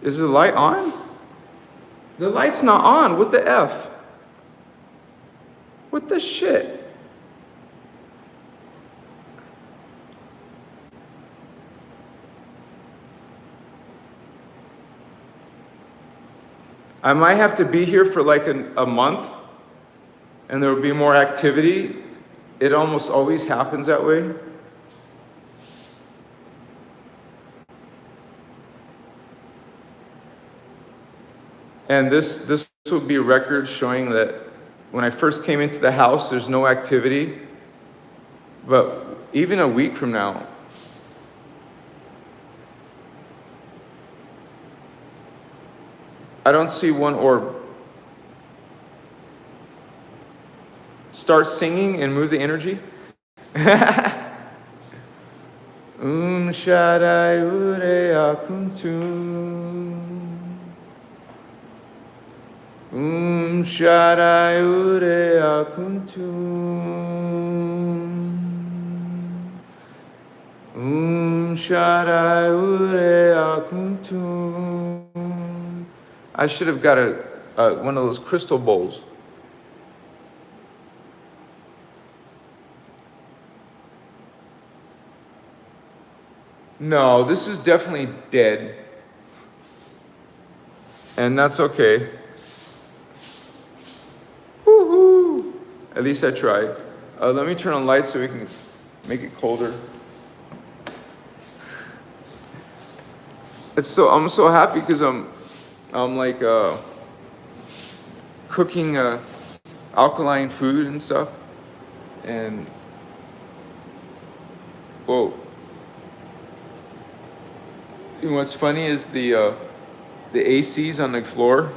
Is the light on? The light's not on. What the F? What the shit? I might have to be here for like a month and there will be more activity. It almost always happens that way. And this will be a record showing that when I first came into the house, there's no activity. But even a week from now, I don't see one orb. Start singing and move the energy. Shaddai Ure Akuntum. Shaddai Ure Akuntum. Shaddai Ure Akuntum. I should have got one of those crystal bowls. No, this is definitely dead. And that's okay. Woohoo! At least I tried. Let me turn on lights so we can make it colder. I'm so happy because I'm like cooking alkaline food and stuff. And whoa. You know what's funny is the AC's on the floor.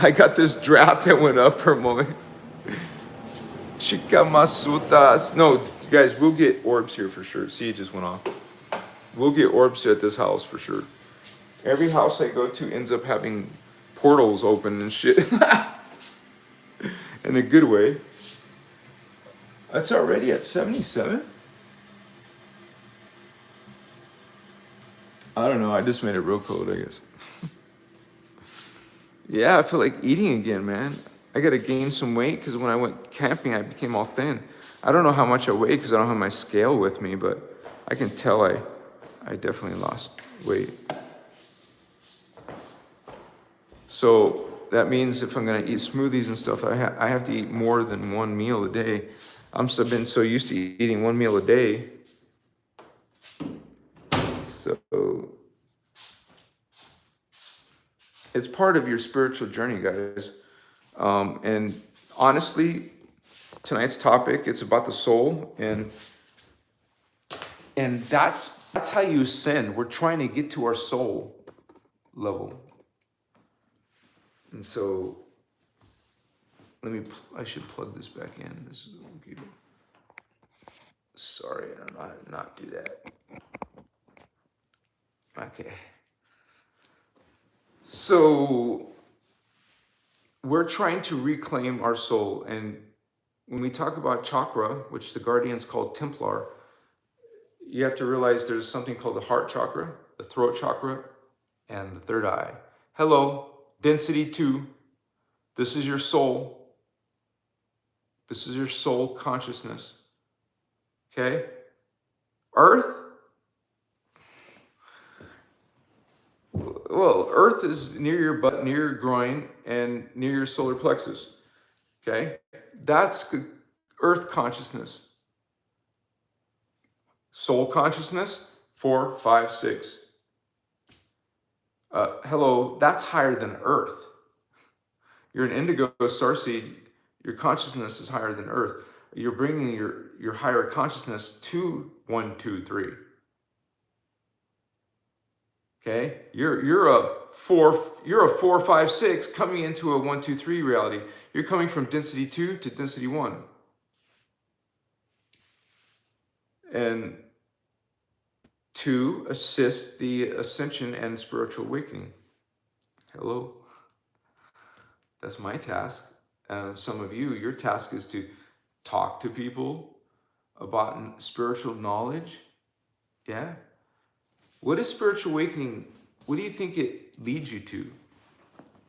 I got this draft that went up for a moment. Chica masutas. No, guys, we'll get orbs here for sure. See, it just went off. We'll get orbs at this house for sure. Every house I go to ends up having portals open and shit. In a good way. It's already at 77? I don't know, I just made it real cold, I guess. Yeah, I feel like eating again, man. I gotta gain some weight because when I went camping, I became all thin. I don't know how much I weigh because I don't have my scale with me, but I can tell I definitely lost weight. So that means if I'm gonna eat smoothies and stuff, I have to eat more than one meal a day. I've been so used to eating one meal a day. So it's part of your spiritual journey, guys. And honestly, tonight's topic, it's about the soul. And And that's how you ascend. We're trying to get to our soul level. And so I should plug this back in. This is okay. Sorry, I don't know how to not do that. Okay. So we're trying to reclaim our soul. And when we talk about chakra, which the Guardians call Templar, you have to realize there's something called the heart chakra, the throat chakra, and the third eye. Hello, density 2. This is your soul. This is your soul consciousness. Okay? Earth? Well, Earth is near your butt, near your groin, and near your solar plexus. Okay? That's Earth consciousness. Soul consciousness, 4, 5, 6. Hello, that's higher than Earth. You're an indigo starseed. Your consciousness is higher than Earth. You're bringing your higher consciousness to 1, 2, 3. Okay, you're a 4, 5, 6 coming into a 1, 2, 3 reality. You're coming from density 2 to density 1. And to assist the ascension and spiritual awakening. Hello. That's my task. Some of you, your task is to talk to people about spiritual knowledge. Yeah. What is spiritual awakening? What do you think it leads you to?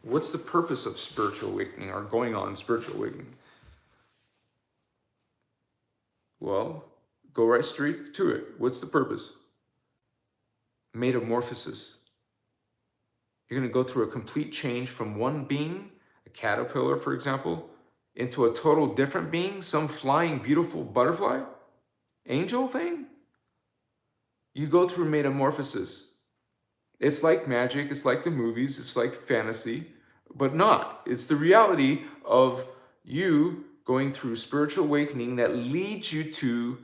What's the purpose of spiritual awakening or going on spiritual awakening? Well, go right straight to it. What's the purpose? Metamorphosis. You're going to go through a complete change from one being, a caterpillar, for example, into a total different being, some flying, beautiful butterfly, angel thing. You go through metamorphosis. It's like magic, it's like the movies, it's like fantasy, but not. It's the reality of you going through spiritual awakening that leads you to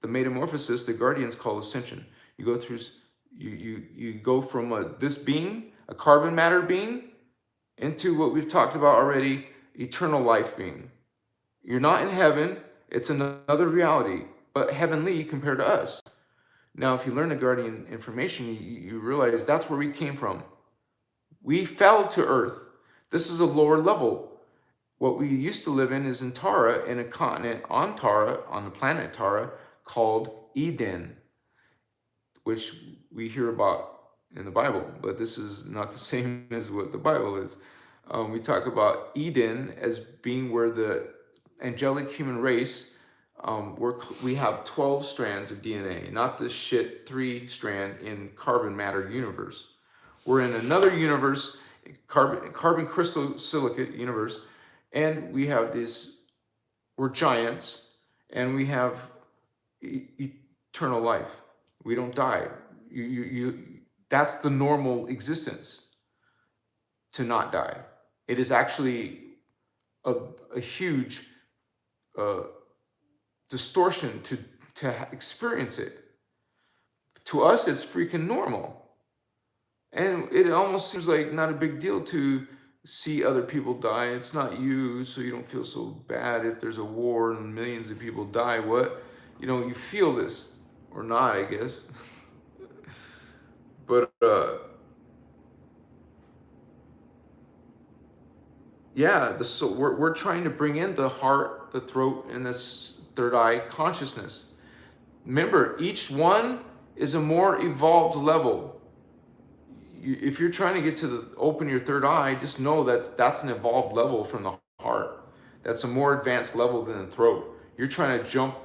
the metamorphosis the Guardians call ascension. You go through, you go from this being, a carbon matter being, into what we've talked about already, eternal life being. You're not in heaven, it's another reality, but heavenly compared to us. Now, if you learn the Guardian information, you realize that's where we came from. We fell to Earth. This is a lower level. What we used to live in is in Tara, in a continent on Tara, on the planet Tara, called Eden, which we hear about in the Bible, but this is not the same as what the Bible is. We talk about Eden as being where the angelic human race, we have 12 strands of DNA, not this shit 3-strand in carbon matter universe. We're in another universe, carbon crystal silicate universe, and we have this, we're giants, and we have eternal life. We don't die. That's the normal existence, to not die. It is actually a huge distortion to experience it. To us, it's freaking normal. And it almost seems like not a big deal to see other people die. It's not you, so you don't feel so bad if there's a war and millions of people die. What? You feel this, or not, I guess. But, yeah, we're trying to bring in the heart, the throat, and this third eye consciousness. Remember, each one is a more evolved level. If you're trying to get to open your third eye, just know that's an evolved level from the heart. That's a more advanced level than the throat. You're trying to jump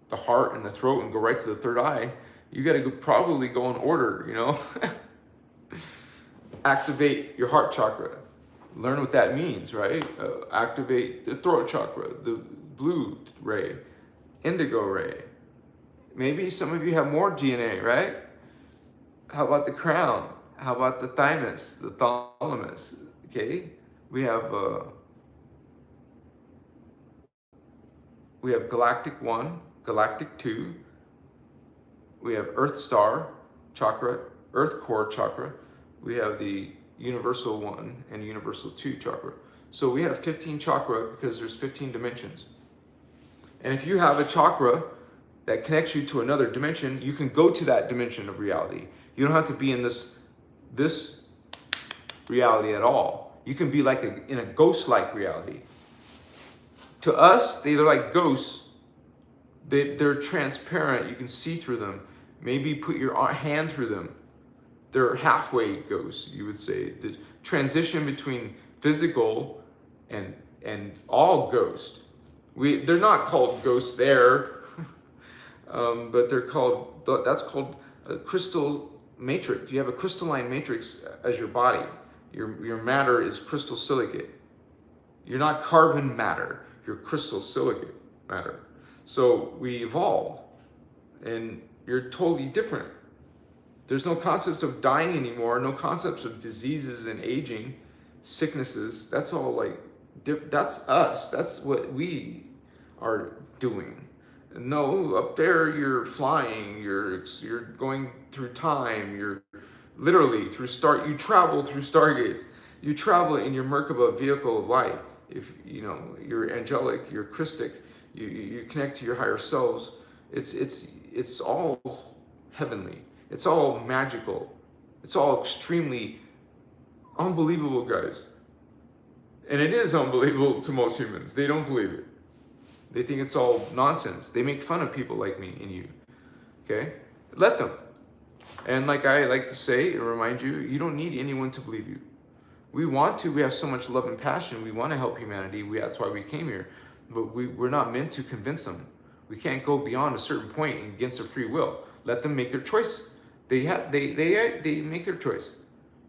the heart and the throat and go right to the third eye. You got to probably go in order, Activate your heart chakra. Learn what that means, right? Activate the throat chakra, the blue ray, indigo ray. Maybe some of you have more DNA, right? How about the crown? How about the thymus, the thalamus? Okay, we have galactic 1, galactic 2, we have Earth Star chakra, Earth Core chakra. We have the Universal 1 and Universal 2 chakra. So we have 15 chakra because there's 15 dimensions. And if you have a chakra that connects you to another dimension, you can go to that dimension of reality. You don't have to be in this reality at all. You can be like in a ghost-like reality. To us, they're like ghosts. They're transparent. You can see through them. Maybe put your hand through them. They're halfway ghosts, you would say. The transition between physical and all ghost. They're not called ghosts there, but they're called, that's called a crystal matrix. You have a crystalline matrix as your body. Your matter is crystal silicate. You're not carbon matter, you're crystal silicate matter. So we evolve, and you're totally different. There's no concepts of dying anymore, no concepts of diseases and aging, sicknesses. That's all like, that's us. That's what we are doing. No, up there you're flying, you're going through time, you're literally you travel through stargates. You travel in your Merkaba vehicle of light. If you know, you're angelic, you're Christic, you connect to your higher selves. It's all heavenly. It's all magical. It's all extremely unbelievable, guys. And it is unbelievable to most humans. They don't believe it. They think it's all nonsense. They make fun of people like me and you. Okay? Let them. And like I like to say and remind you, you don't need anyone to believe you. We want to. We have so much love and passion. We want to help humanity. That's why we came here. But we're not meant to convince them. We can't go beyond a certain point against their free will. Let them make their choice. They make their choice.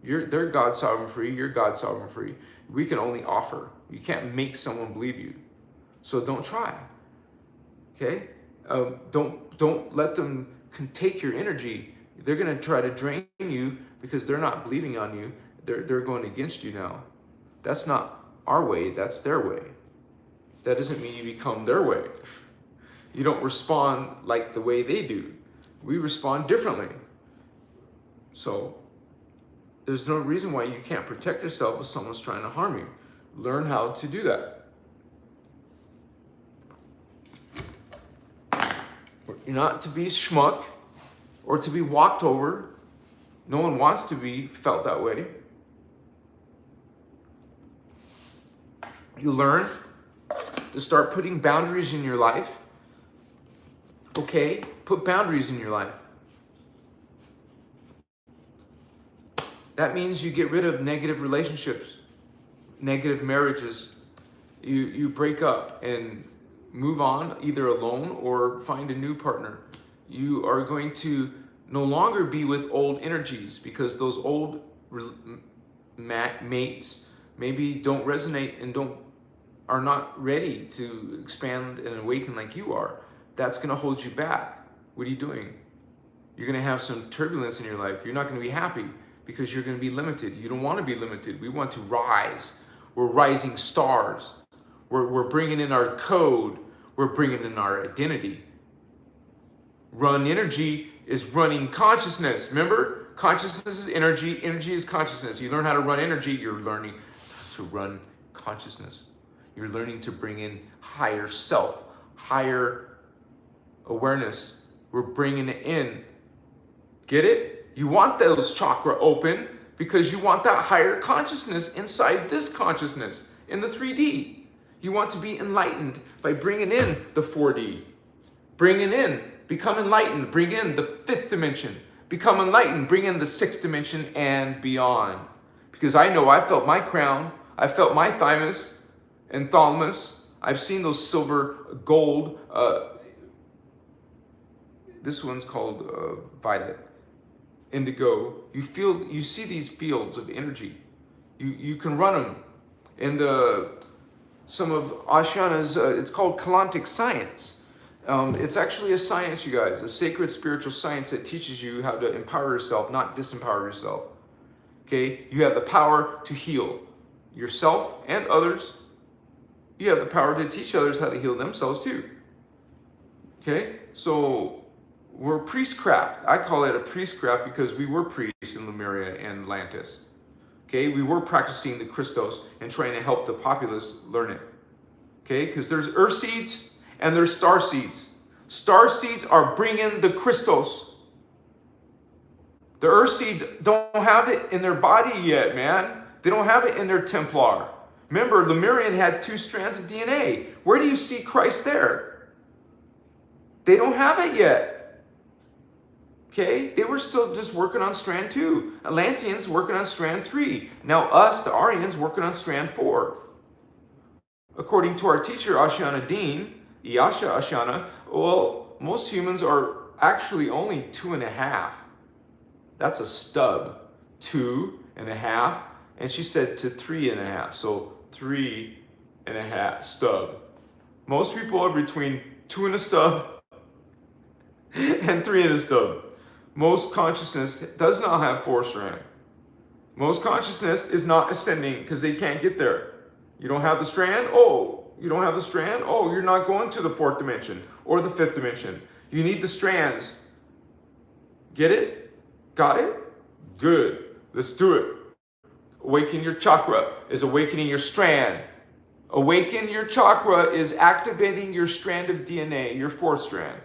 They're God sovereign free. You're God sovereign free. We can only offer. You can't make someone believe you. So don't try. Okay? Don't let them take your energy. They're going to try to drain you because they're not believing on you. They're going against you now. That's not our way. That's their way. That doesn't mean you become their way. You don't respond like the way they do. We respond differently. So there's no reason why you can't protect yourself if someone's trying to harm you. Learn how to do that. You're not to be schmuck or to be walked over. No one wants to be felt that way. You learn to start putting boundaries in your life. Okay? Put boundaries in your life. That means you get rid of negative relationships, negative marriages. You break up and move on, either alone or find a new partner. You are going to no longer be with old energies because those old mates maybe don't resonate and are not ready to expand and awaken like you are. That's going to hold you back. What are you doing? You're going to have some turbulence in your life. You're not going to be happy because you're going to be limited. You don't want to be limited. We want to rise. We're rising stars. We're bringing in our code. We're bringing in our identity. Run energy is running consciousness. Remember, consciousness is energy. Energy is consciousness. You learn how to run energy. You're learning to run consciousness. You're learning to bring in higher self, higher awareness. We're bringing it in. Get it? You want those chakra open because you want that higher consciousness inside this consciousness in the 3D. You want to be enlightened by bringing in the 4D. Bringing in, become enlightened, bring in the 5th dimension. Become enlightened, bring in the 6th dimension and beyond. Because I know I felt my crown, I felt my thymus and thalamus. I've seen those silver, gold. This one's called violet, indigo. You see these fields of energy. You can run them. In some of Ashana's, it's called Kalantic science. It's actually a science, you guys, a sacred spiritual science that teaches you how to empower yourself, not disempower yourself. Okay? You have the power to heal yourself and others. You have the power to teach others how to heal themselves too. Okay? So we're priestcraft. I call it a priestcraft because we were priests in Lemuria and Atlantis. Okay, we were practicing the Christos and trying to help the populace learn it. Okay, because there's earth seeds and there's star seeds. Star seeds are bringing the Christos. The earth seeds don't have it in their body yet, man. They don't have it in their Templar. Remember, Lemurian had 2 strands of DNA. Where do you see Christ there? They don't have it yet. Okay, they were still just working on strand 2. Atlanteans working on strand 3. Now us, the Aryans, working on strand 4. According to our teacher, Ashana Dean, Iyasha Ashana, well, most humans are actually only 2.5. That's a stub. 2.5. And she said to 3.5. So 3.5 stub. Most people are between 2 and a stub and 3 and a stub. Most consciousness does not have 4 strand. Most consciousness is not ascending because they can't get there. You don't have the strand? Oh, you don't have the strand? Oh, you're not going to the 4th dimension or the 5th dimension. You need the strands. Get it? Got it? Good. Let's do it. Awaken your chakra is awakening your strand. Awaken your chakra is activating your strand of DNA, your 4th strand.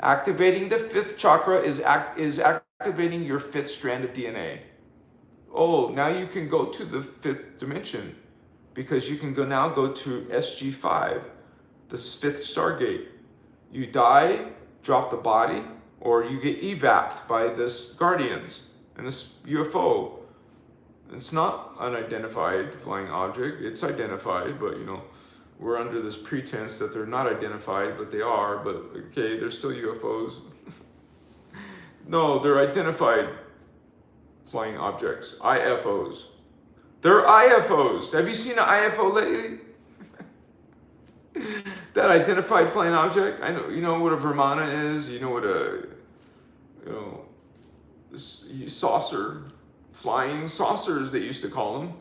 Activating the 5th chakra is activating your 5th strand of DNA. Oh, now you can go to the 5th dimension because you can now go to SG5, the 5th Stargate. You die, drop the body, or you get evapped by this Guardians and this UFO. It's not unidentified flying object. It's identified, but you know, we're under this pretense that they're not identified, but they are. But okay, they're still UFOs. No, they're identified flying objects, IFOs. They're IFOs. Have you seen an IFO lately? That identified flying object. I know. You know what a Vermana is. You know what a saucer. Flying saucers, they used to call them.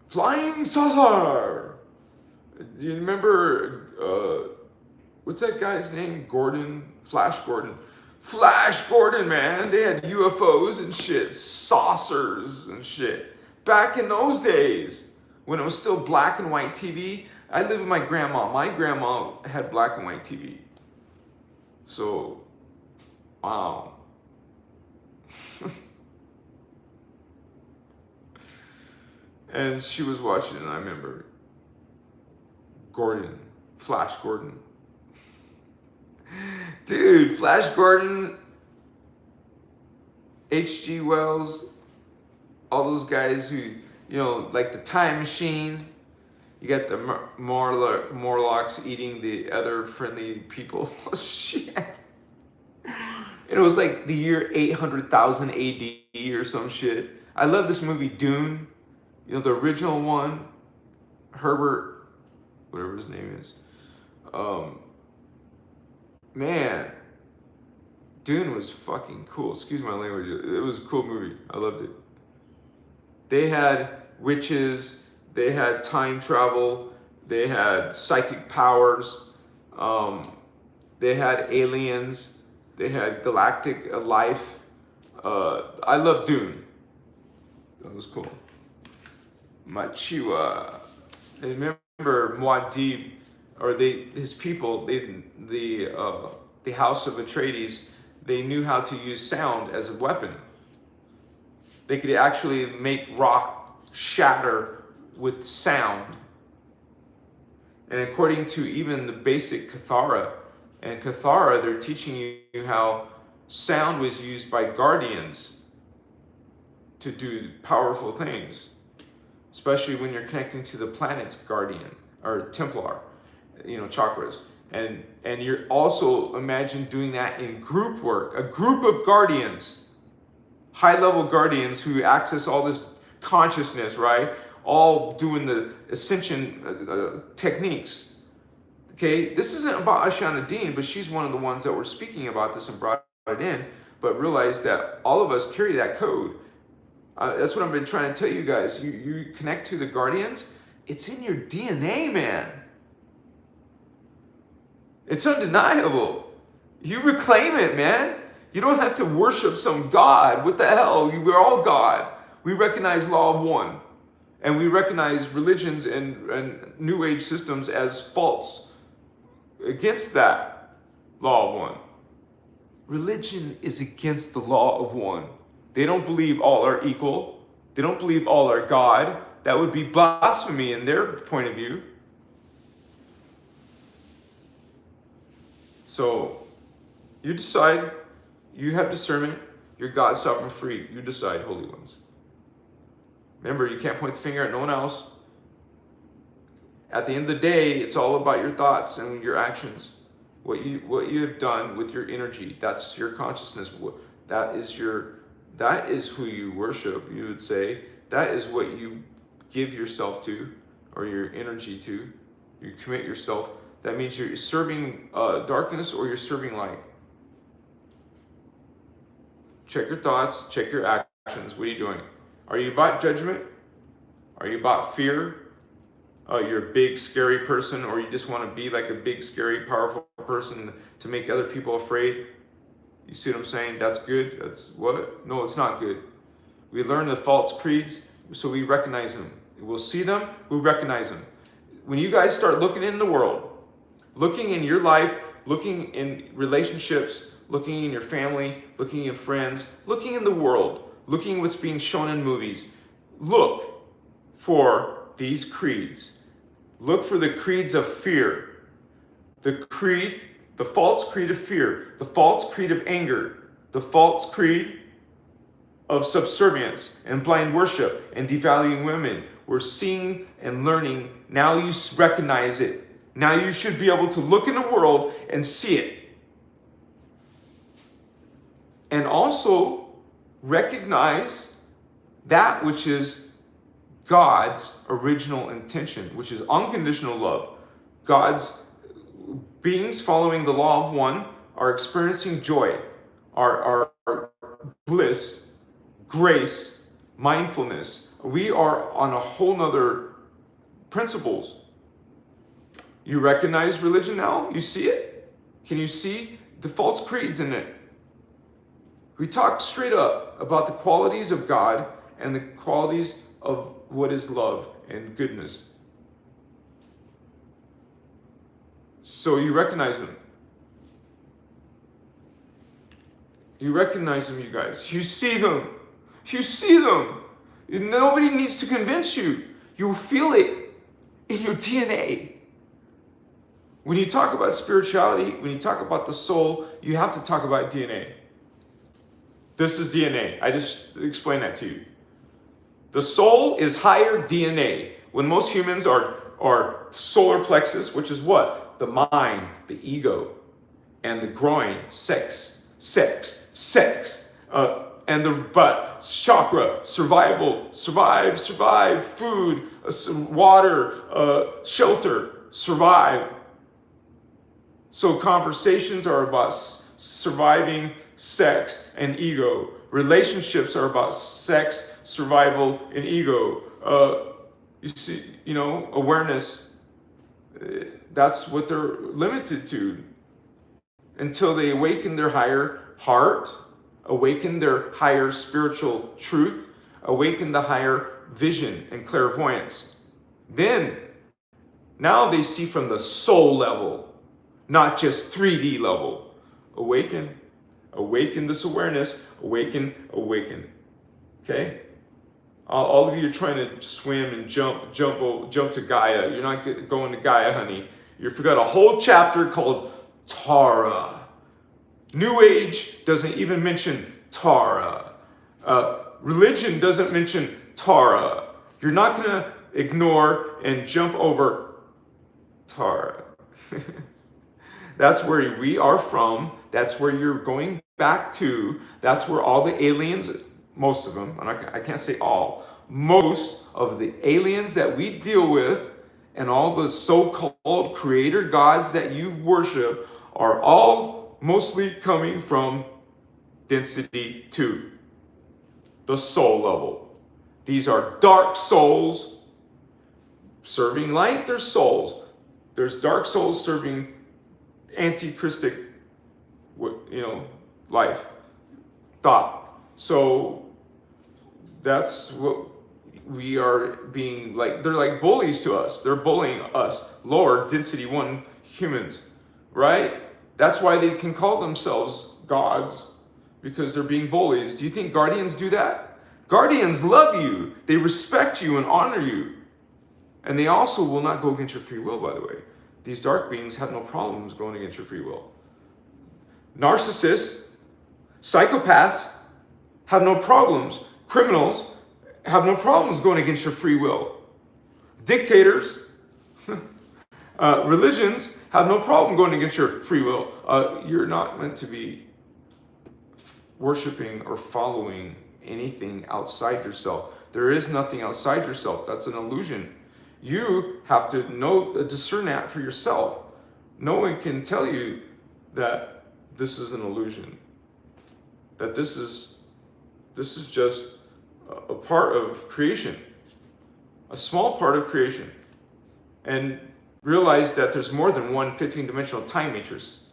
Flying saucer! Do you remember, what's that guy's name? Gordon? Flash Gordon. Flash Gordon, man. They had UFOs and shit. Saucers and shit. Back in those days, when it was still black and white TV, I lived with my grandma. My grandma had black and white TV. So, wow. And she was watching, and I remember Gordon, Flash Gordon. Dude, Flash Gordon, H.G. Wells, all those guys who, you know, like the Time Machine. You got the Morlocks eating the other friendly people. Oh, shit. It was like the year 800,000 AD or some shit. I love this movie, Dune. You know, the original one, Herbert, whatever his name is. Man, Dune was fucking cool. Excuse my language. It was a cool movie. I loved it. They had witches. They had time travel. They had psychic powers. They had aliens. They had galactic life. I love Dune. That was cool. Machiwa. Remember Muad'Dib, or his people, the House of Atreides, they knew how to use sound as a weapon. They could actually make rock shatter with sound. And according to even the basic Cathara, and Cathara, they're teaching you how sound was used by guardians to do powerful things. Especially when you're connecting to the planet's guardian or Templar, you know, chakras. And you're also, imagine doing that in group work, a group of guardians, high-level guardians who access all this consciousness, right? All doing the ascension techniques. Okay, this isn't about Ashana Dean, but she's one of the ones that were speaking about this and brought it in, but realized that all of us carry that code. That's what I've been trying to tell you guys. You connect to the guardians, it's in your DNA, man. It's undeniable. You reclaim it, man. You don't have to worship some God. What the hell? We're all God. We recognize law of one. And we recognize religions and New Age systems as false against that law of one. Religion is against the law of one. They don't believe all are equal. They don't believe all are God. That would be blasphemy in their point of view. So you decide, you have discernment, you're God's sovereign free. You decide, holy ones. Remember, you can't point the finger at no one else. At the end of the day, it's all about your thoughts and your actions. What you have done with your energy, that's your consciousness. That is who you worship, you would say. That is what you give yourself to, or your energy to. You commit yourself. That means you're serving darkness or you're serving light. Check your thoughts, check your actions. What are you doing? Are you about judgment? Are you about fear? You're a big, scary person, or you just want to be like a big, scary, powerful person to make other people afraid? You see what I'm saying? That's good? That's what? No, it's not good. We learn the false creeds, so we recognize them. We'll see them, we'll recognize them. When you guys start looking in the world, looking in your life, looking in relationships, looking in your family, looking in friends, looking in the world, looking what's being shown in movies, look for these creeds. Look for the creeds of fear. The false creed of fear, the false creed of anger, the false creed of subservience and blind worship and devaluing women. We're seeing and learning. Now you recognize it. Now you should be able to look in the world and see it. And also recognize that which is God's original intention, which is unconditional love. God's beings following the law of one are experiencing joy, are bliss, grace, mindfulness. We are on a whole nother principles. You recognize religion now? You see it? Can you see the false creeds in it? We talk straight up about the qualities of God and the qualities of what is love and goodness. So you recognize them. You recognize them, you guys. You see them. You see them. Nobody needs to convince you. You feel it in your DNA. When you talk about spirituality, when you talk about the soul, you have to talk about DNA. This is DNA. I just explained that to you. The soul is higher DNA. When most humans are solar plexus, which is what? The mind, the ego, and the groin, sex, and the butt, chakra, survival, survive, food, water, shelter, survive. So conversations are about surviving, sex, and ego. Relationships are about sex, survival, and ego. You see, awareness. That's what they're limited to until they awaken their higher heart, awaken their higher spiritual truth, awaken the higher vision and clairvoyance. Then, now they see from the soul level, not just 3D level. Awaken this awareness, awaken. Okay? All of you are trying to swim and jump to Gaia. You're not going to Gaia, honey. You forgot a whole chapter called Tara. New Age doesn't even mention Tara. Religion doesn't mention Tara. You're not going to ignore and jump over Tara. That's where we are from. That's where you're going back to. That's where all the aliens, most of them, I can't say all, most of the aliens that we deal with and all the so-called creator gods that you worship are all mostly coming from density 2, the soul level. These are dark souls serving light, they're souls. There's dark souls serving antichristic life, thought. So that's what we are being like. They're like bullies to us. They're bullying us, lower density 1 humans, right? That's why they can call themselves gods, because they're being bullies. Do you think guardians do that? Guardians love you. They respect you and honor you. And they also will not go against your free will, by the way. These dark beings have no problems going against your free will. Narcissists, psychopaths have no problems. Criminals have no problems going against your free will. Dictators, religions have no problem going against your free will. You're not meant to be worshiping or following anything outside yourself. There is nothing outside yourself. That's an illusion. You have to discern that for yourself. No one can tell you that this is an illusion, that this is just a part of creation, a small part of creation. And realize that there's more than one 15-dimensional time matrix.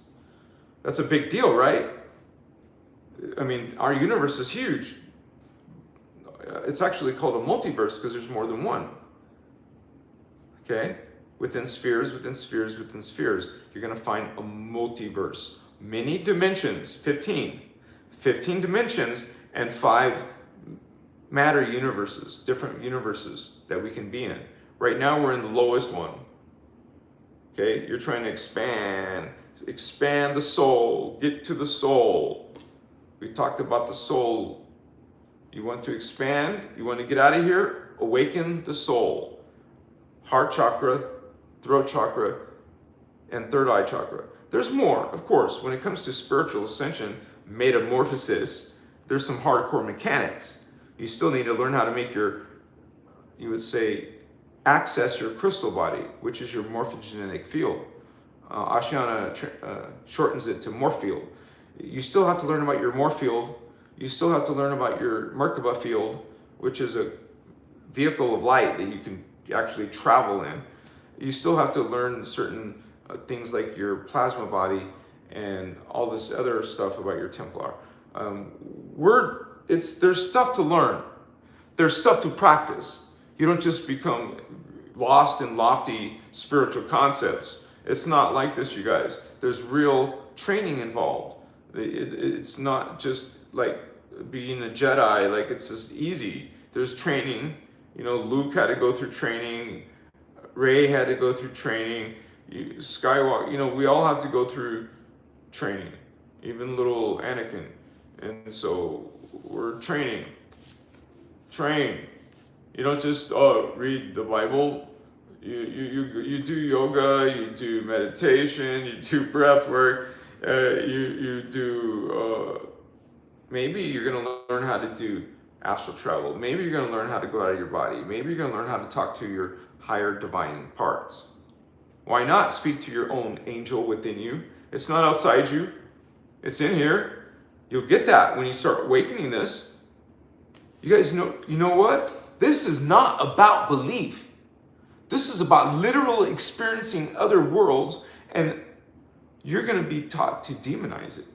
That's a big deal, right? I mean, our universe is huge. It's actually called a multiverse because there's more than one. Okay? Within spheres, within spheres, within spheres, you're going to find a multiverse. Many dimensions, 15 dimensions, and 5 matter universes, different universes that we can be in. Right now, we're in the lowest one. Okay? You're trying to expand the soul, get to the soul. We talked about the soul. You want to expand, you want to get out of here, awaken the soul. Heart chakra, throat chakra, and third eye chakra. There's more, of course. When it comes to spiritual ascension, metamorphosis, there's some hardcore mechanics. You still need to learn how to make you would say, access your crystal body, which is your morphogenetic field. Ashiana shortens it to morph field. You still have to learn about your morph field. You still have to learn about your Merkaba field, which is a vehicle of light that you can actually travel in. You still have to learn certain things like your plasma body and all this other stuff about your Templar. There's stuff to learn. There's stuff to practice. You don't just become lost in lofty spiritual concepts. It's not like this, you guys. There's real training involved. It's not just like being a Jedi, like it's just easy. There's training. Luke had to go through training. Rey had to go through training. Skywalker, we all have to go through training. Even little Anakin. And so we're training. Train. You don't just read the Bible. You do yoga, you do meditation, you do breath work, you do, maybe you're going to learn how to do astral travel. Maybe you're going to learn how to go out of your body. Maybe you're going to learn how to talk to your higher divine parts. Why not speak to your own angel within you? It's not outside you. It's in here. You'll get that when you start awakening this. You guys know, you know what? This is not about belief. This is about literal experiencing other worlds, and you're going to be taught to demonize it.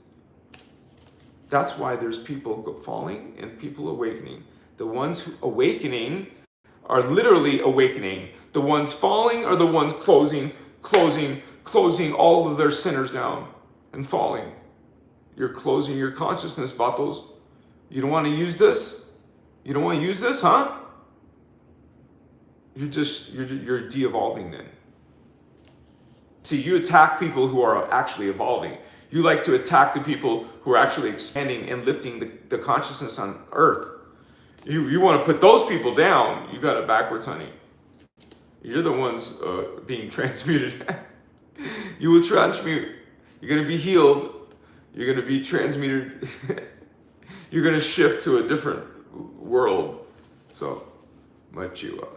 That's why there's people falling and people awakening. The ones who awakening are literally awakening. The ones falling are the ones closing all of their sinners down and falling. You're closing your consciousness, vatos. You don't want to use this? You don't want to use this, huh? You're de-evolving then. See, you attack people who are actually evolving. You like to attack the people who are actually expanding and lifting the consciousness on earth. You want to put those people down, you got it backwards, honey. You're the ones being transmuted. You will transmute. You're going to be healed. You're going to be transmuted. You're going to shift to a different world. So, much you up.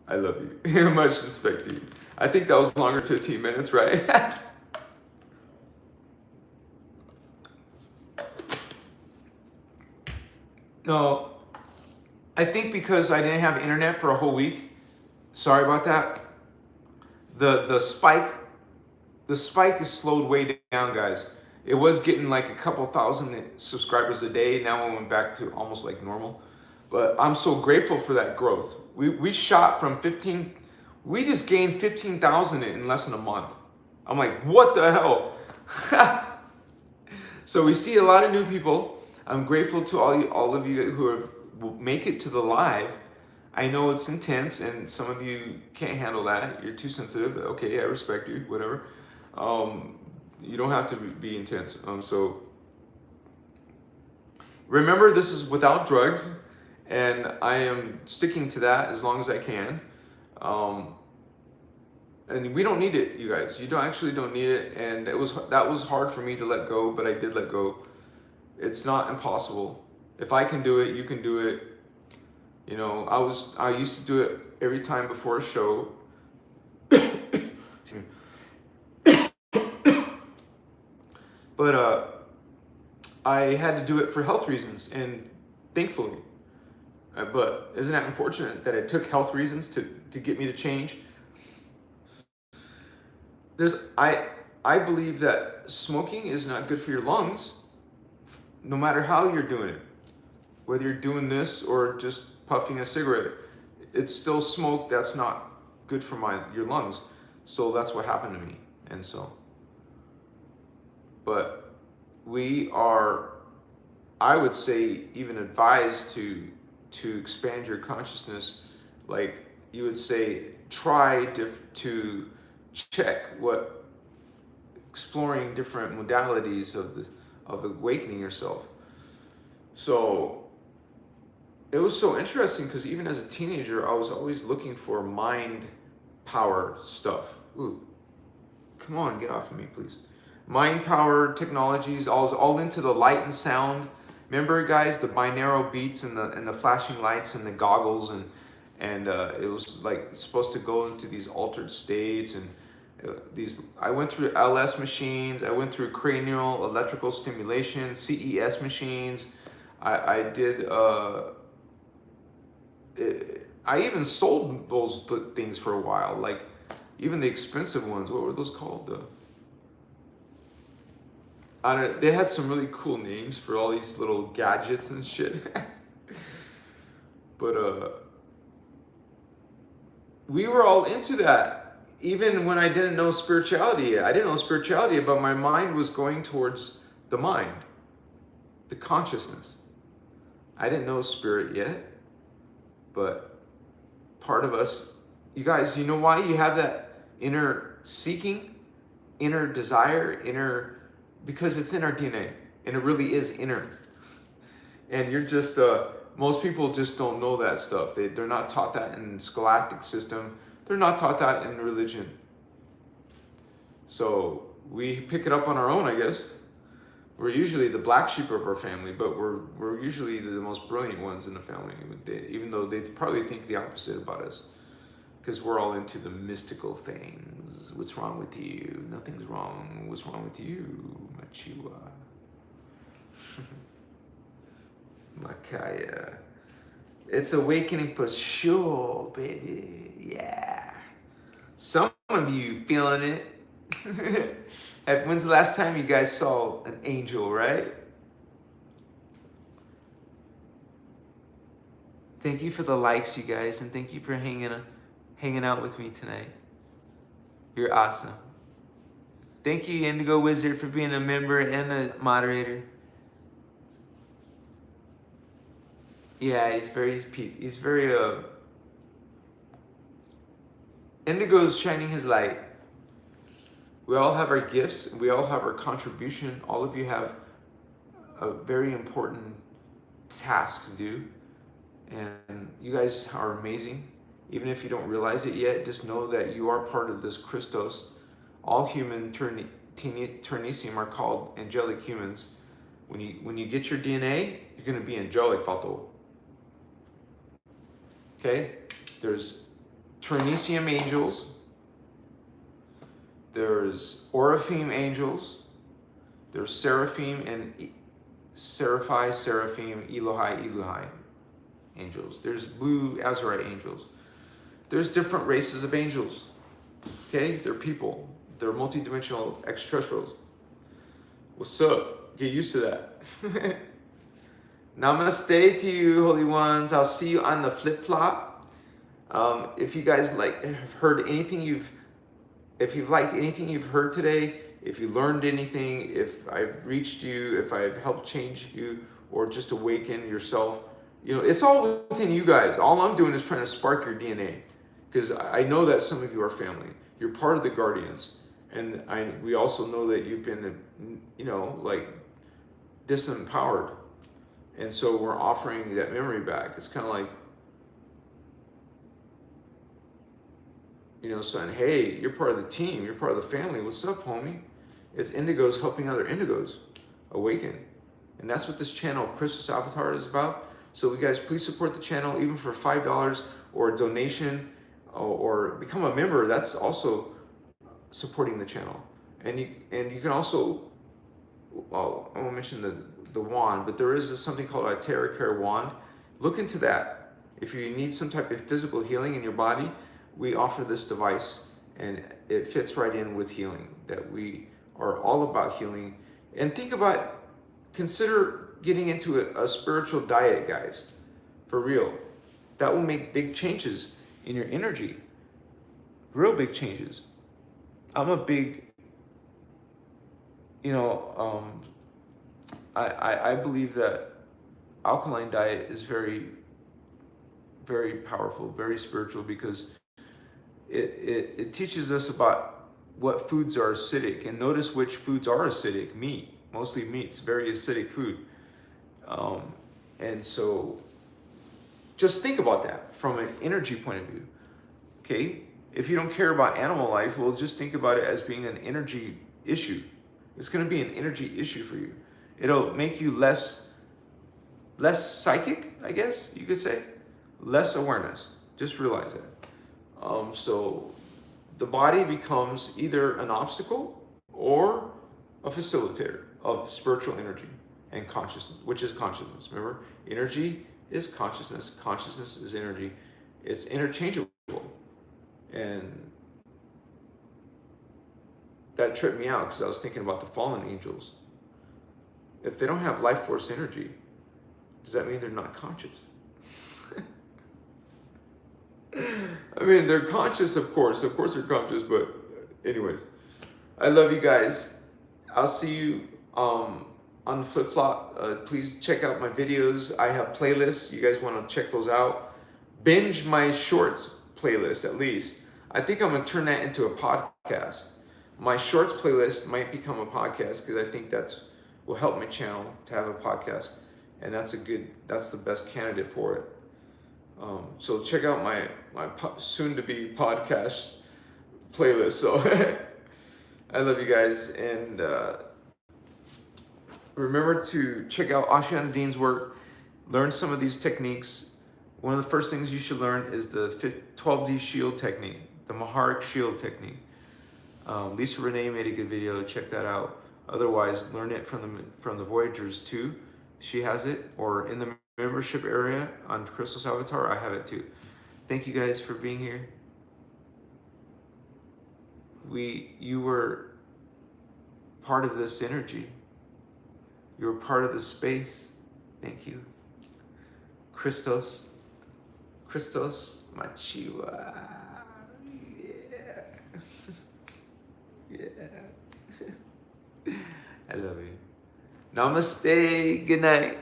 I love you. Much respect to you. I think that was longer than 15 minutes, right? No, I think because I didn't have internet for a whole week. Sorry about that. The spike is slowed way down, guys. It was getting like a couple thousand subscribers a day. Now I went back to almost like normal. But I'm so grateful for that growth. We shot from 15, we just gained 15,000 in less than a month. I'm like, what the hell? So we see a lot of new people. I'm grateful to all of you who will make it to the live. I know it's intense and some of you can't handle that. You're too sensitive. Okay, I respect you, whatever. You don't have to be intense. So remember, this is without drugs, and I am sticking to that as long as I can. And we don't need it, you guys. You actually don't need it, and that was hard for me to let go, but I did let go. It's not impossible. If I can do it, you can do it. You know, I used to do it every time before a show. But I had to do it for health reasons, and thankfully. But isn't that unfortunate that it took health reasons to get me to change? I believe that smoking is not good for your lungs, no matter how you're doing it. Whether you're doing this or just puffing a cigarette, it's still smoke that's not good for your lungs. So that's what happened to me. And so, but we are, I would say, even advised to expand your consciousness. Like you would say, try to check exploring different modalities of awakening yourself. So it was so interesting because even as a teenager, I was always looking for mind power stuff. Ooh, come on, get off of me, please. Mind power technologies. I was all into the light and sound. Remember, guys, the binaural beats and the flashing lights and the goggles, and it was like supposed to go into these altered states, and I went through LS machines. I went through cranial electrical stimulation, CES machines. I did. I even sold those things for a while, like even the expensive ones. What were those called? They had some really cool names for all these little gadgets and shit. But we were all into that. Even when I didn't know spirituality, but my mind was going towards the mind, the consciousness. I didn't know spirit yet, but part of us, you guys, you know why you have that inner seeking, inner desire, because it's in our DNA, and it really is inner. And you're just, most people just don't know that stuff. They're not taught that in scholastic system. They're not taught that in religion. So we pick it up on our own, I guess. We're usually the black sheep of our family, but we're usually the most brilliant ones in the family, even though they probably think the opposite about us. Because we're all into the mystical things. What's wrong with you? Nothing's wrong. What's wrong with you, Machiwa? Makaya. It's awakening for sure, baby. Yeah. Some of you feeling it. When's the last time you guys saw an angel, right? Thank you for the likes, you guys, and thank you for hanging out with me tonight. You're awesome. Thank you, Indigo Wizard, for being a member and a moderator. Yeah, he's very Indigo's shining his light. We all have our gifts, and we all have our contribution. All of you have a very important task to do, and you guys are amazing. Even if you don't realize it yet, just know that you are part of this Christos. All human Ternesium are called angelic humans. When you get your DNA, you're going to be angelic, Pato. Okay? There's Ternesium angels. There's Oraphim angels. There's Seraphim and Seraphim, Elohai angels. There's blue Azurite angels. There's different races of angels. Okay? They're people. They're multidimensional extraterrestrials. What's up? Get used to that. Namaste to you, holy ones. I'll see you on the flip-flop. If you guys have heard anything if you've liked anything you've heard today, if you learned anything, if I've reached you, if I've helped change you or just awaken yourself, it's all within you guys. All I'm doing is trying to spark your DNA, because I know that some of you are family. You're part of the Guardians, and we also know that you've been, disempowered, and so we're offering that memory back. It's kind of like, saying, hey, you're part of the team, you're part of the family. What's up, homie? It's indigos helping other indigos awaken. And that's what this channel, Christos Avatar, is about. So you guys, please support the channel, even for $5 or a donation, or become a member. That's also supporting the channel. And you can also, well, I won't mention the wand, but there is something called a iTeraCare wand. Look into that. If you need some type of physical healing in your body, we offer this device, and it fits right in with healing, that we are all about healing. And consider getting into a spiritual diet, guys, for real. That will make big changes in your energy, real big changes. I'm a big, I believe that alkaline diet is very, very powerful, very spiritual, because it teaches us about what foods are acidic. And notice which foods are acidic. Meat, mostly meat's very acidic food. And so just think about that from an energy point of view, okay? If you don't care about animal life, well, just think about it as being an energy issue. It's going to be an energy issue for you. It'll make you less psychic, I guess you could say, less awareness. Just realize that. So the body becomes either an obstacle or a facilitator of spiritual energy and consciousness, which is consciousness. Remember, energy is consciousness. Consciousness is energy. It's interchangeable. And that tripped me out, because I was thinking about the fallen angels. If they don't have life force energy, does that mean they're not conscious? I mean, they're conscious, of course they're conscious, but anyways, I love you guys. I'll see you on the flip-flop. Please check out my videos. I have playlists. You guys want to check those out. Binge my shorts playlist, at least. I think I'm going to turn that into a podcast. My shorts playlist might become a podcast, because I think will help my channel to have a podcast, and that's the best candidate for it. So check out my soon-to-be podcast playlist. So I love you guys, and remember to check out Ashiana Dean's work. Learn some of these techniques. One of the first things you should learn is the 12D shield technique, the Maharic shield technique. Lisa Renee made a good video. Check that out. Otherwise, learn it from the Voyagers too. She has it, or in the membership area on Christos Avatar, I have it too. Thank you guys for being here. You were part of this energy. You were part of the space. Thank you. Christos Machiwa. Yeah. Yeah. I love you. Namaste. Good night.